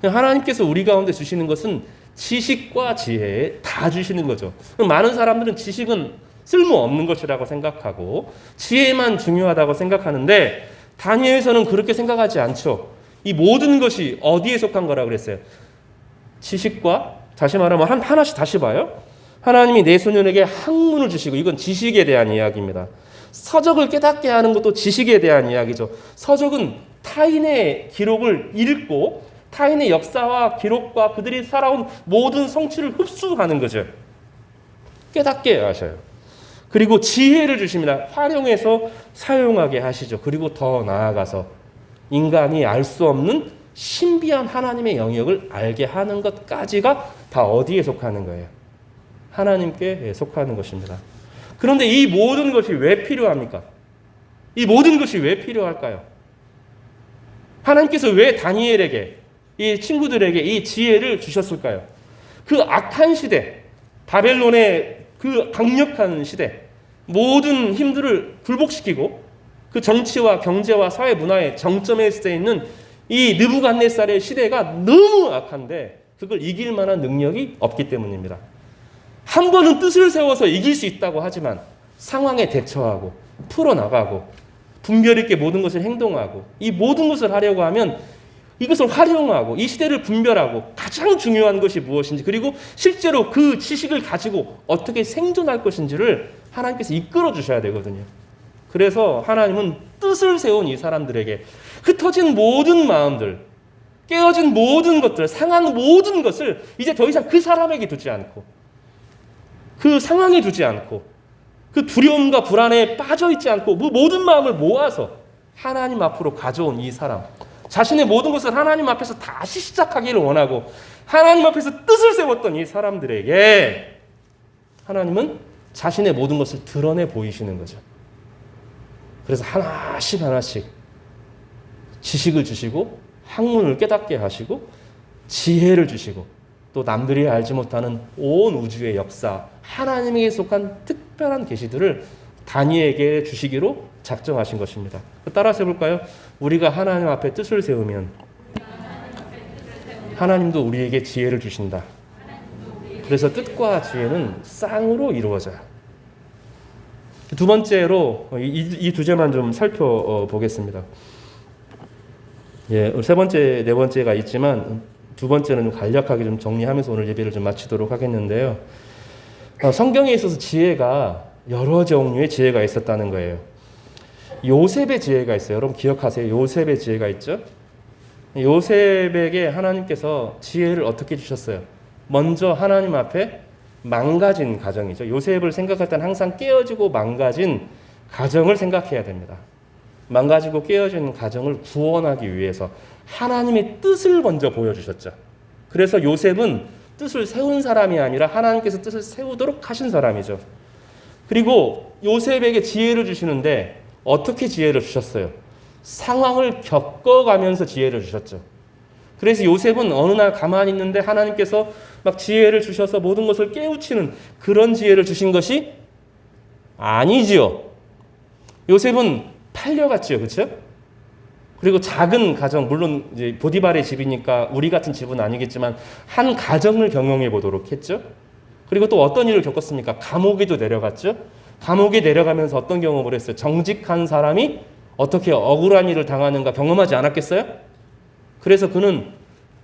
하나님께서 우리 가운데 주시는 것은 지식과 지혜 다 주시는 거죠. 많은 사람들은 지식은 쓸모없는 것이라고 생각하고 지혜만 중요하다고 생각하는데, 다니엘서는 그렇게 생각하지 않죠. 이 모든 것이 어디에 속한 거라고 그랬어요? 지식과, 다시 말하면 하나씩 다시 봐요. 하나님이 내 소년에게 학문을 주시고, 이건 지식에 대한 이야기입니다. 서적을 깨닫게 하는 것도 지식에 대한 이야기죠. 서적은 타인의 기록을 읽고 타인의 역사와 기록과 그들이 살아온 모든 성취를 흡수하는 거죠. 깨닫게 하셔요. 그리고 지혜를 주십니다. 활용해서 사용하게 하시죠. 그리고 더 나아가서 인간이 알 수 없는 신비한 하나님의 영역을 알게 하는 것까지가 다 어디에 속하는 거예요? 하나님께 속하는 것입니다. 그런데 이 모든 것이 왜 필요합니까? 이 모든 것이 왜 필요할까요? 하나님께서 왜 다니엘에게, 이 친구들에게 이 지혜를 주셨을까요? 그 악한 시대, 바벨론의 그 강력한 시대, 모든 힘들을 굴복시키고 그 정치와 경제와 사회 문화의 정점에 있는 이 느부갓네살의 시대가 너무 악한데 그걸 이길 만한 능력이 없기 때문입니다. 한 번은 뜻을 세워서 이길 수 있다고 하지만 상황에 대처하고 풀어나가고 분별 있게 모든 것을 행동하고 이 모든 것을 하려고 하면 이것을 활용하고 이 시대를 분별하고 가장 중요한 것이 무엇인지, 그리고 실제로 그 지식을 가지고 어떻게 생존할 것인지를 하나님께서 이끌어 주셔야 되거든요. 그래서 하나님은 뜻을 세운 이 사람들에게 흩어진 모든 마음들, 깨어진 모든 것들, 상한 모든 것을 이제 더 이상 그 사람에게 두지 않고 그 상황에 두지 않고 그 두려움과 불안에 빠져있지 않고 그 모든 마음을 모아서 하나님 앞으로 가져온 이 사람, 자신의 모든 것을 하나님 앞에서 다시 시작하기를 원하고 하나님 앞에서 뜻을 세웠던 이 사람들에게 하나님은 자신의 모든 것을 드러내 보이시는 거죠. 그래서 하나씩 지식을 주시고 학문을 깨닫게 하시고 지혜를 주시고 또 남들이 알지 못하는 온 우주의 역사, 하나님에게 속한 특별한 계시들을 다니엘에게 주시기로 작정하신 것입니다. 따라서 해볼까요? 우리가 하나님 앞에 뜻을 세우면 하나님도 우리에게 지혜를 주신다. 그래서 뜻과 지혜는 쌍으로 이루어져요. 두 번째로 이 두 제만 좀 살펴보겠습니다. 예, 세 번째, 네 번째가 있지만 두 번째는 좀 간략하게 좀 정리하면서 오늘 예배를 좀 마치도록 하겠는데요. 성경에 있어서 지혜가 여러 종류의 지혜가 있었다는 거예요. 요셉의 지혜가 있어요. 여러분 기억하세요? 요셉의 지혜가 있죠? 요셉에게 하나님께서 지혜를 어떻게 주셨어요? 먼저 하나님 앞에 망가진 가정이죠. 요셉을 생각할 때는 항상 깨어지고 망가진 가정을 생각해야 됩니다. 망가지고 깨어진 가정을 구원하기 위해서 하나님의 뜻을 먼저 보여주셨죠. 그래서 요셉은 뜻을 세운 사람이 아니라 하나님께서 뜻을 세우도록 하신 사람이죠. 그리고 요셉에게 지혜를 주시는데 어떻게 지혜를 주셨어요? 상황을 겪어가면서 지혜를 주셨죠. 그래서 요셉은 어느 날 가만히 있는데 하나님께서 막 지혜를 주셔서 모든 것을 깨우치는 그런 지혜를 주신 것이 아니지요. 요셉은 팔려갔지요. 그렇죠? 그리고 작은 가정, 물론 이제 보디발의 집이니까 우리 같은 집은 아니겠지만 한 가정을 경영해 보도록 했죠. 그리고 또 어떤 일을 겪었습니까? 감옥에도 내려갔죠. 감옥에 내려가면서 어떤 경험을 했어요? 정직한 사람이 어떻게 억울한 일을 당하는가 경험하지 않았겠어요? 그래서 그는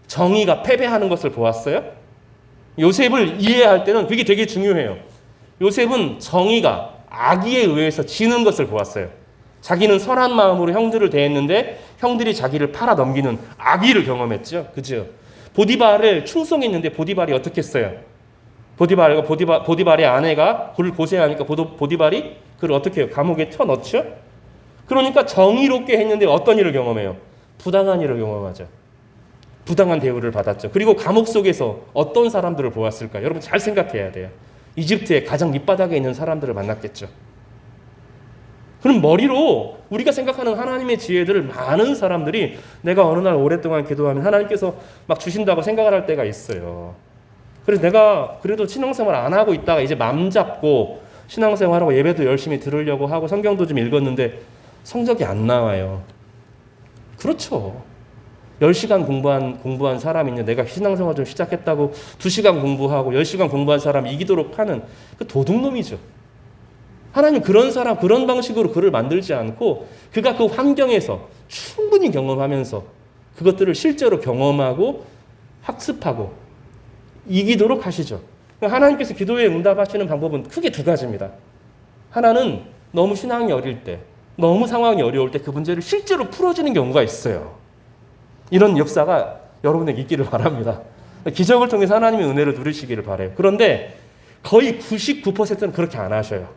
정의가 패배하는 것을 보았어요. 요셉을 이해할 때는 그게 되게 중요해요. 요셉은 정의가 악의에 의해서 지는 것을 보았어요. 자기는 선한 마음으로 형들을 대했는데 형들이 자기를 팔아 넘기는 악의를 경험했죠. 그죠? 보디발을 충성했는데 보디발이 어떻게 했어요? 보디발의 아내가 그를 고생하니까 보디발이 그를 어떻게 해요? 감옥에 쳐넣죠? 그러니까 정의롭게 했는데 어떤 일을 경험해요? 부당한 일을 경험하죠. 부당한 대우를 받았죠. 그리고 감옥 속에서 어떤 사람들을 보았을까요? 여러분 잘 생각해야 돼요. 이집트의 가장 밑바닥에 있는 사람들을 만났겠죠. 그럼 머리로 우리가 생각하는 하나님의 지혜들을 많은 사람들이 내가 어느 날 오랫동안 기도하면 하나님께서 막 주신다고 생각을 할 때가 있어요. 그래서 내가 그래도 신앙생활 안 하고 있다가 이제 맘 잡고 신앙생활하고 예배도 열심히 들으려고 하고 성경도 좀 읽었는데 성적이 안 나와요. 그렇죠. 10시간 공부한 사람이 있는데 내가 신앙생활 좀 시작했다고 2시간 공부하고 10시간 공부한 사람이 이기도록 하는 그 도둑놈이죠. 하나님 그런 사람, 그런 방식으로 그를 만들지 않고 그가 그 환경에서 충분히 경험하면서 그것들을 실제로 경험하고 학습하고 이기도록 하시죠. 하나님께서 기도에 응답하시는 방법은 크게 두 가지입니다. 하나는 너무 신앙이 어릴 때, 너무 상황이 어려울 때 그 문제를 실제로 풀어주는 경우가 있어요. 이런 역사가 여러분에게 있기를 바랍니다. 기적을 통해서 하나님의 은혜를 누리시기를 바라요. 그런데 거의 99%는 그렇게 안 하셔요.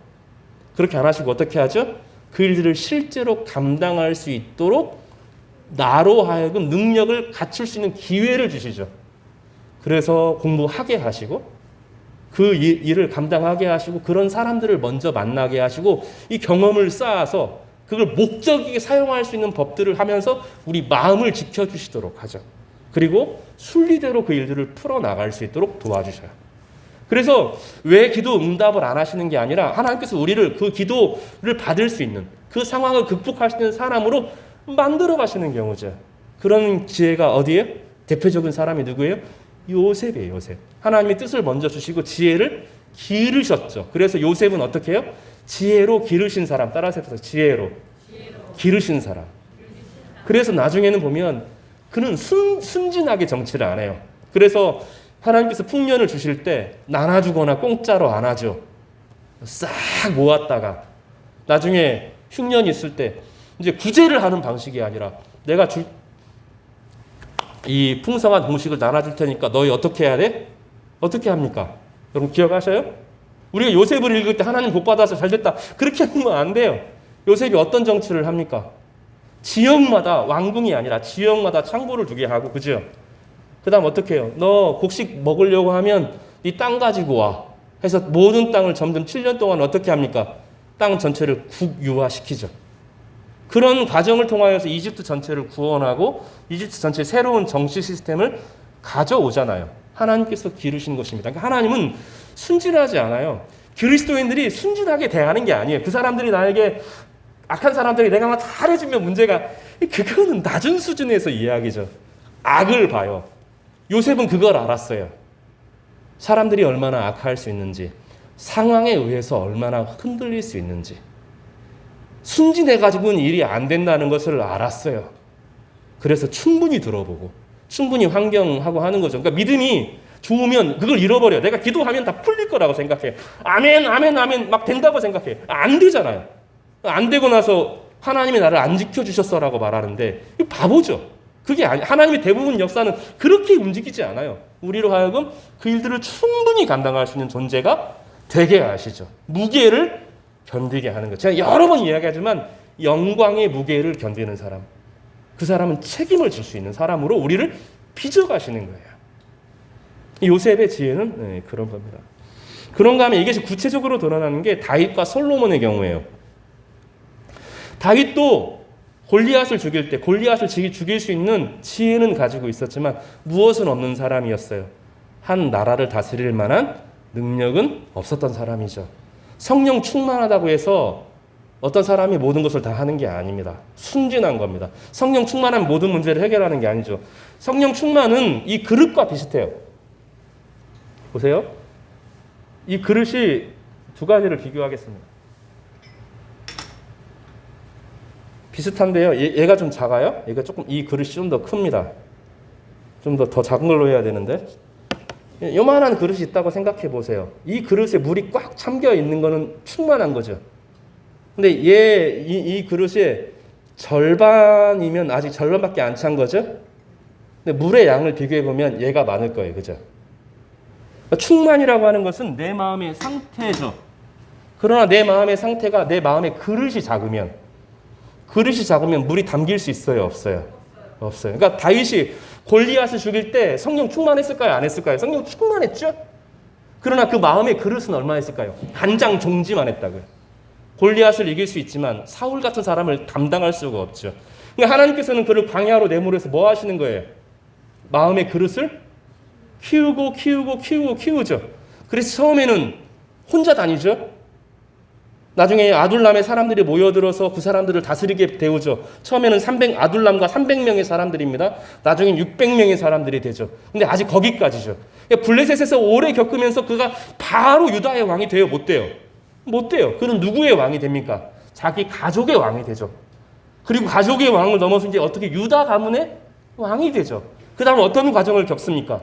그렇게 안 하시고 어떻게 하죠? 그 일들을 실제로 감당할 수 있도록 나로 하여금 능력을 갖출 수 있는 기회를 주시죠. 그래서 공부하게 하시고 그 일을 감당하게 하시고 그런 사람들을 먼저 만나게 하시고 이 경험을 쌓아서 그걸 목적이게 사용할 수 있는 법들을 하면서 우리 마음을 지켜주시도록 하죠. 그리고 순리대로 그 일들을 풀어나갈 수 있도록 도와주셔요. 그래서 왜 기도 응답을 안 하시는 게 아니라 하나님께서 우리를 그 기도를 받을 수 있는 그 상황을 극복할 수 있는 사람으로 만들어 가시는 경우죠. 그런 지혜가 어디에요? 대표적인 사람이 누구예요? 요셉이에요. 요셉. 하나님의 뜻을 먼저 주시고 지혜를 기르셨죠. 그래서 요셉은 어떻게 해요? 지혜로 기르신 사람. 따라서 해서 지혜로 기르신 사람. 그래서 나중에는 보면 그는 순진하게 정치를 안 해요. 그래서 하나님께서 풍년을 주실 때 나눠주거나 공짜로 안 하죠. 싹 모았다가 나중에 흉년이 있을 때 이제 구제를 하는 방식이 아니라 내가 이 풍성한 동식을 나눠줄 테니까 너희 어떻게 해야 돼? 어떻게 합니까? 여러분 기억하셔요? 우리가 요셉을 읽을 때 하나님 복 받아서 잘 됐다 그렇게 하면 안 돼요. 요셉이 어떤 정치를 합니까? 지역마다 왕궁이 아니라 지역마다 창고를 두게 하고 그죠? 그 다음 어떻게 해요? 너 곡식 먹으려고 하면 이 땅 가지고 와 해서 모든 땅을 점점 7년 동안 어떻게 합니까? 땅 전체를 국유화시키죠. 그런 과정을 통하여서 이집트 전체를 구원하고 이집트 전체 새로운 정치 시스템을 가져오잖아요. 하나님께서 기르신 것입니다. 그러니까 하나님은 순진하지 않아요. 그리스도인들이 순진하게 대하는 게 아니에요. 그 사람들이 나에게 악한 사람들이 내가 막 잘해주면 문제가 그거는 낮은 수준에서 이야기죠. 악을 봐요. 요셉은 그걸 알았어요. 사람들이 얼마나 악할 수 있는지 상황에 의해서 얼마나 흔들릴 수 있는지 순진해가지고는 일이 안 된다는 것을 알았어요. 그래서 충분히 들어보고 충분히 환경하고 하는 거죠. 그러니까 믿음이 좋으면 그걸 잃어버려요. 내가 기도하면 다 풀릴 거라고 생각해요. 아멘 아멘 아멘 막 된다고 생각해요. 안 되잖아요. 안 되고 나서 하나님이 나를 안 지켜주셨어라고 말하는데 이거 바보죠. 그게 아니, 하나님의 대부분 역사는 그렇게 움직이지 않아요. 우리로 하여금 그 일들을 충분히 감당할 수 있는 존재가 되게 하시죠. 무게를 견디게 하는 것. 제가 여러 번 이야기하지만 영광의 무게를 견디는 사람. 그 사람은 책임을 질 수 있는 사람으로 우리를 빚어가시는 거예요. 요셉의 지혜는 그런 겁니다. 그런가 하면 이것이 구체적으로 드러나는 게 다윗과 솔로몬의 경우예요. 다윗도 골리앗을 죽일 때 골리앗을 죽일 수 있는 지혜는 가지고 있었지만 무엇은 없는 사람이었어요. 한 나라를 다스릴 만한 능력은 없었던 사람이죠. 성령 충만하다고 해서 어떤 사람이 모든 것을 다 하는 게 아닙니다. 순진한 겁니다. 성령 충만한 모든 문제를 해결하는 게 아니죠. 성령 충만은 이 그릇과 비슷해요. 보세요. 이 그릇이 두 가지를 비교하겠습니다. 비슷한데요. 얘가 좀 작아요. 얘가 조금 이 그릇이 좀 더 큽니다. 좀 더 작은 걸로 해야 되는데 요만한 그릇이 있다고 생각해 보세요. 이 그릇에 물이 꽉 잠겨 있는 거는 충만한 거죠. 근데 이 그릇에 절반이면 아직 절반밖에 안 찬 거죠. 근데 물의 양을 비교해 보면 얘가 많을 거예요. 그죠? 충만이라고 하는 것은 내 마음의 상태죠. 그러나 내 마음의 상태가 내 마음의 그릇이 작으면 물이 담길 수 있어요? 없어요? 없어요. 그러니까 다윗이 골리앗을 죽일 때 성령 충만했을까요? 안 했을까요? 성령 충만했죠? 그러나 그 마음의 그릇은 얼마였을까요? 간장 종지만 했다고요. 골리앗을 이길 수 있지만 사울 같은 사람을 감당할 수가 없죠. 그러니까 하나님께서는 그를 광야로 내몰아서 뭐 하시는 거예요? 마음의 그릇을 키우죠. 그래서 처음에는 혼자 다니죠. 나중에 아둘람의 사람들이 모여들어서 그 사람들을 다스리게 되오죠. 처음에는 아둘람과 300명의 사람들입니다. 나중엔 600명의 사람들이 되죠. 근데 아직 거기까지죠. 블레셋에서 오래 겪으면서 그가 바로 유다의 왕이 돼요? 못 돼요? 못 돼요. 그는 누구의 왕이 됩니까? 자기 가족의 왕이 되죠. 그리고 가족의 왕을 넘어서 이제 어떻게 유다 가문의 왕이 되죠. 그 다음 어떤 과정을 겪습니까?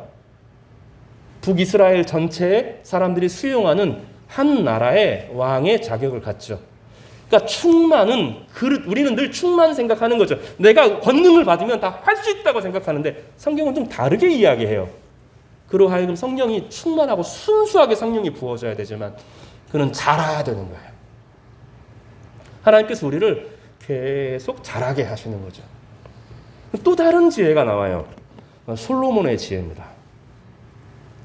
북이스라엘 전체의 사람들이 수용하는 한 나라의 왕의 자격을 갖죠. 그러니까 충만은 우리는 늘 충만 생각하는 거죠. 내가 권능을 받으면 다 할 수 있다고 생각하는데 성경은 좀 다르게 이야기해요. 그로 하여금 성령이 충만하고 순수하게 성령이 부어져야 되지만 그는 자라야 되는 거예요. 하나님께서 우리를 계속 자라게 하시는 거죠. 또 다른 지혜가 나와요. 솔로몬의 지혜입니다.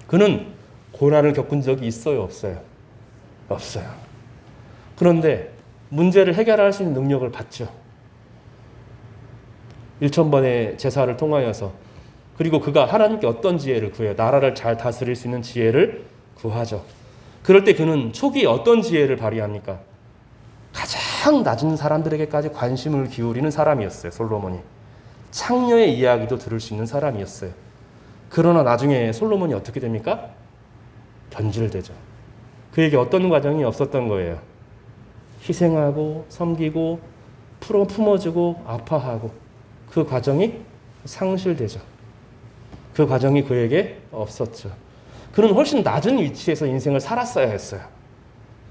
그는 고난을 겪은 적이 있어요? 없어요? 없어요. 그런데 문제를 해결할 수 있는 능력을 받죠. 1000번의 제사를 통하여서 그리고 그가 하나님께 어떤 지혜를 구해요? 나라를 잘 다스릴 수 있는 지혜를 구하죠. 그럴 때 그는 초기에 어떤 지혜를 발휘합니까? 가장 낮은 사람들에게까지 관심을 기울이는 사람이었어요. 솔로몬이. 창녀의 이야기도 들을 수 있는 사람이었어요. 그러나 나중에 솔로몬이 어떻게 됩니까? 변질되죠. 그에게 어떤 과정이 없었던 거예요. 희생하고 섬기고 품어주고 아파하고 그 과정이 상실되죠. 그 과정이 그에게 없었죠. 그는 훨씬 낮은 위치에서 인생을 살았어야 했어요.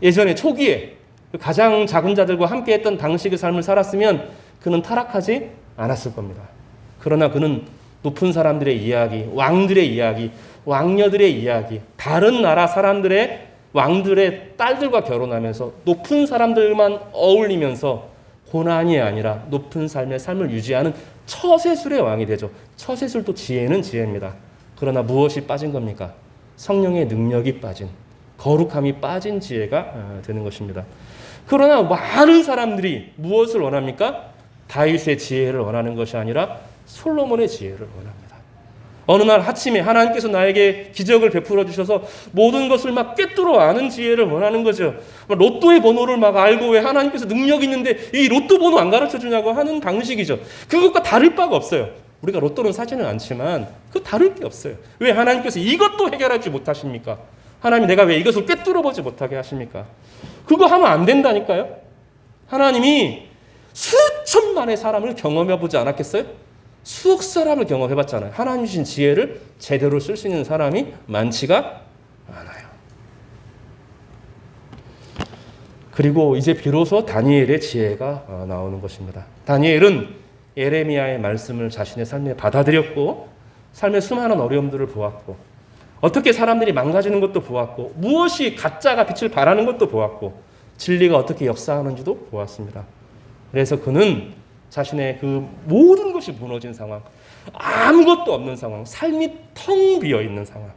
예전에 초기에 가장 작은 자들과 함께 했던 당시의 삶을 살았으면 그는 타락하지 않았을 겁니다. 그러나 그는 높은 사람들의 이야기, 왕들의 이야기, 왕녀들의 이야기, 다른 나라 사람들의 왕들의 딸들과 결혼하면서 높은 사람들만 어울리면서 고난이 아니라 높은 삶을 유지하는 처세술의 왕이 되죠. 처세술도 지혜는 지혜입니다. 그러나 무엇이 빠진 겁니까? 성령의 능력이 빠진, 거룩함이 빠진 지혜가 되는 것입니다. 그러나 많은 사람들이 무엇을 원합니까? 다윗의 지혜를 원하는 것이 아니라 솔로몬의 지혜를 원합니다. 어느 날 아침에 하나님께서 나에게 기적을 베풀어 주셔서 모든 것을 막 꿰뚫어 아는 지혜를 원하는 거죠. 로또의 번호를 막 알고 왜 하나님께서 능력이 있는데 이 로또 번호 안 가르쳐 주냐고 하는 방식이죠. 그것과 다를 바가 없어요. 우리가 로또는 사지는 않지만 그 다를 게 없어요. 왜 하나님께서 이것도 해결하지 못하십니까? 하나님 내가 왜 이것을 꿰뚫어 보지 못하게 하십니까? 그거 하면 안 된다니까요. 하나님이 수천만의 사람을 경험해 보지 않았겠어요? 수억 사람을 경험해봤잖아요. 하나님 주신 지혜를 제대로 쓸 수 있는 사람이 많지가 않아요. 그리고 이제 비로소 다니엘의 지혜가 나오는 것입니다. 다니엘은 예레미야의 말씀을 자신의 삶에 받아들였고 삶의 수많은 어려움들을 보았고 어떻게 사람들이 망가지는 것도 보았고 무엇이 가짜가 빛을 발하는 것도 보았고 진리가 어떻게 역사하는지도 보았습니다. 그래서 그는 자신의 그 모든 것이 무너진 상황, 아무것도 없는 상황, 삶이 텅 비어 있는 상황.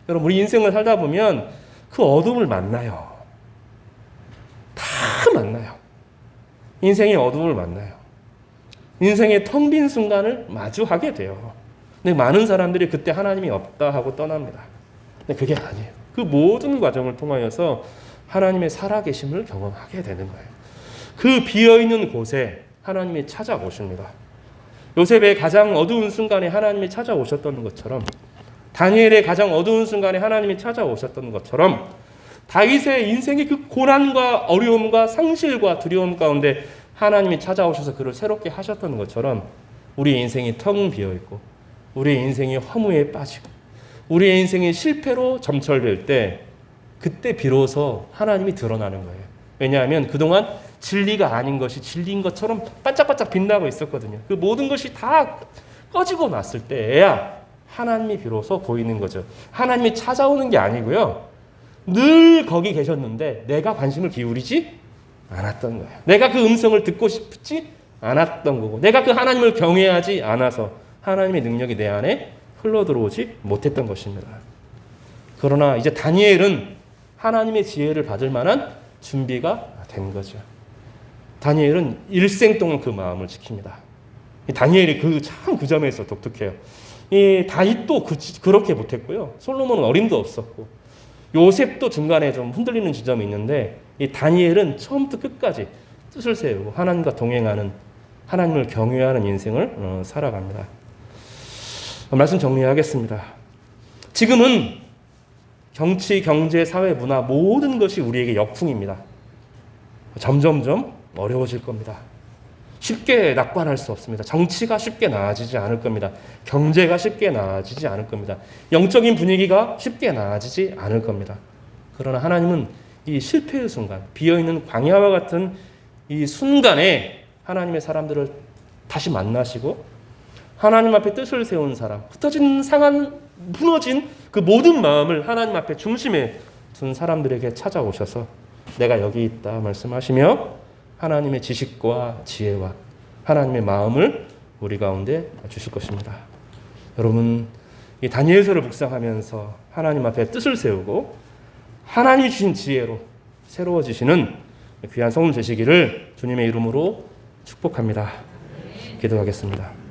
여러분 우리 인생을 살다 보면 그 어둠을 만나요. 다 만나요. 인생의 어둠을 만나요. 인생의 텅 빈 순간을 마주하게 돼요. 근데 많은 사람들이 그때 하나님이 없다 하고 떠납니다. 근데 그게 아니에요. 그 모든 과정을 통하여서 하나님의 살아계심을 경험하게 되는 거예요. 그 비어있는 곳에 하나님이 찾아오십니다. 요셉의 가장 어두운 순간에 하나님이 찾아오셨던 것처럼 다니엘의 가장 어두운 순간에 하나님이 찾아오셨던 것처럼 다윗의 인생의 그 고난과 어려움과 상실과 두려움 가운데 하나님이 찾아오셔서 그를 새롭게 하셨던 것처럼 우리의 인생이 텅 비어있고 우리의 인생이 허무에 빠지고 우리의 인생이 실패로 점철될 때 그때 비로소 하나님이 드러나는 거예요. 왜냐하면 그동안 진리가 아닌 것이 진리인 것처럼 반짝반짝 빛나고 있었거든요. 그 모든 것이 다 꺼지고 났을 때에야 하나님이 비로소 보이는 거죠. 하나님이 찾아오는 게 아니고요. 늘 거기 계셨는데 내가 관심을 기울이지 않았던 거예요. 내가 그 음성을 듣고 싶지 않았던 거고, 내가 그 하나님을 경외하지 않아서 하나님의 능력이 내 안에 흘러들어오지 못했던 것입니다. 그러나 이제 다니엘은 하나님의 지혜를 받을 만한 준비가 된 거죠. 다니엘은 일생 동안 그 마음을 지킵니다. 다니엘이 그 점에서 독특해요. 이 다윗도 그렇게 못했고요. 솔로몬은 어림도 없었고, 요셉도 중간에 좀 흔들리는 지점이 있는데, 이 다니엘은 처음부터 끝까지 뜻을 세우고 하나님과 동행하는, 하나님을 경외하는 인생을 살아갑니다. 말씀 정리하겠습니다. 지금은 정치, 경제, 사회, 문화 모든 것이 우리에게 역풍입니다. 점점점 어려워질 겁니다. 쉽게 낙관할 수 없습니다. 정치가 쉽게 나아지지 않을 겁니다. 경제가 쉽게 나아지지 않을 겁니다. 영적인 분위기가 쉽게 나아지지 않을 겁니다. 그러나 하나님은 이 실패의 순간, 비어있는 광야와 같은 이 순간에 하나님의 사람들을 다시 만나시고, 하나님 앞에 뜻을 세운 사람, 흩어진, 상한, 무너진 그 모든 마음을 하나님 앞에 중심에 둔 사람들에게 찾아오셔서 내가 여기 있다 말씀하시며 하나님의 지식과 지혜와 하나님의 마음을 우리 가운데 주실 것입니다. 여러분, 이 다니엘서를 묵상하면서 하나님 앞에 뜻을 세우고 하나님이 주신 지혜로 새로워지시는 귀한 성도 되시기를 주님의 이름으로 축복합니다. 기도하겠습니다.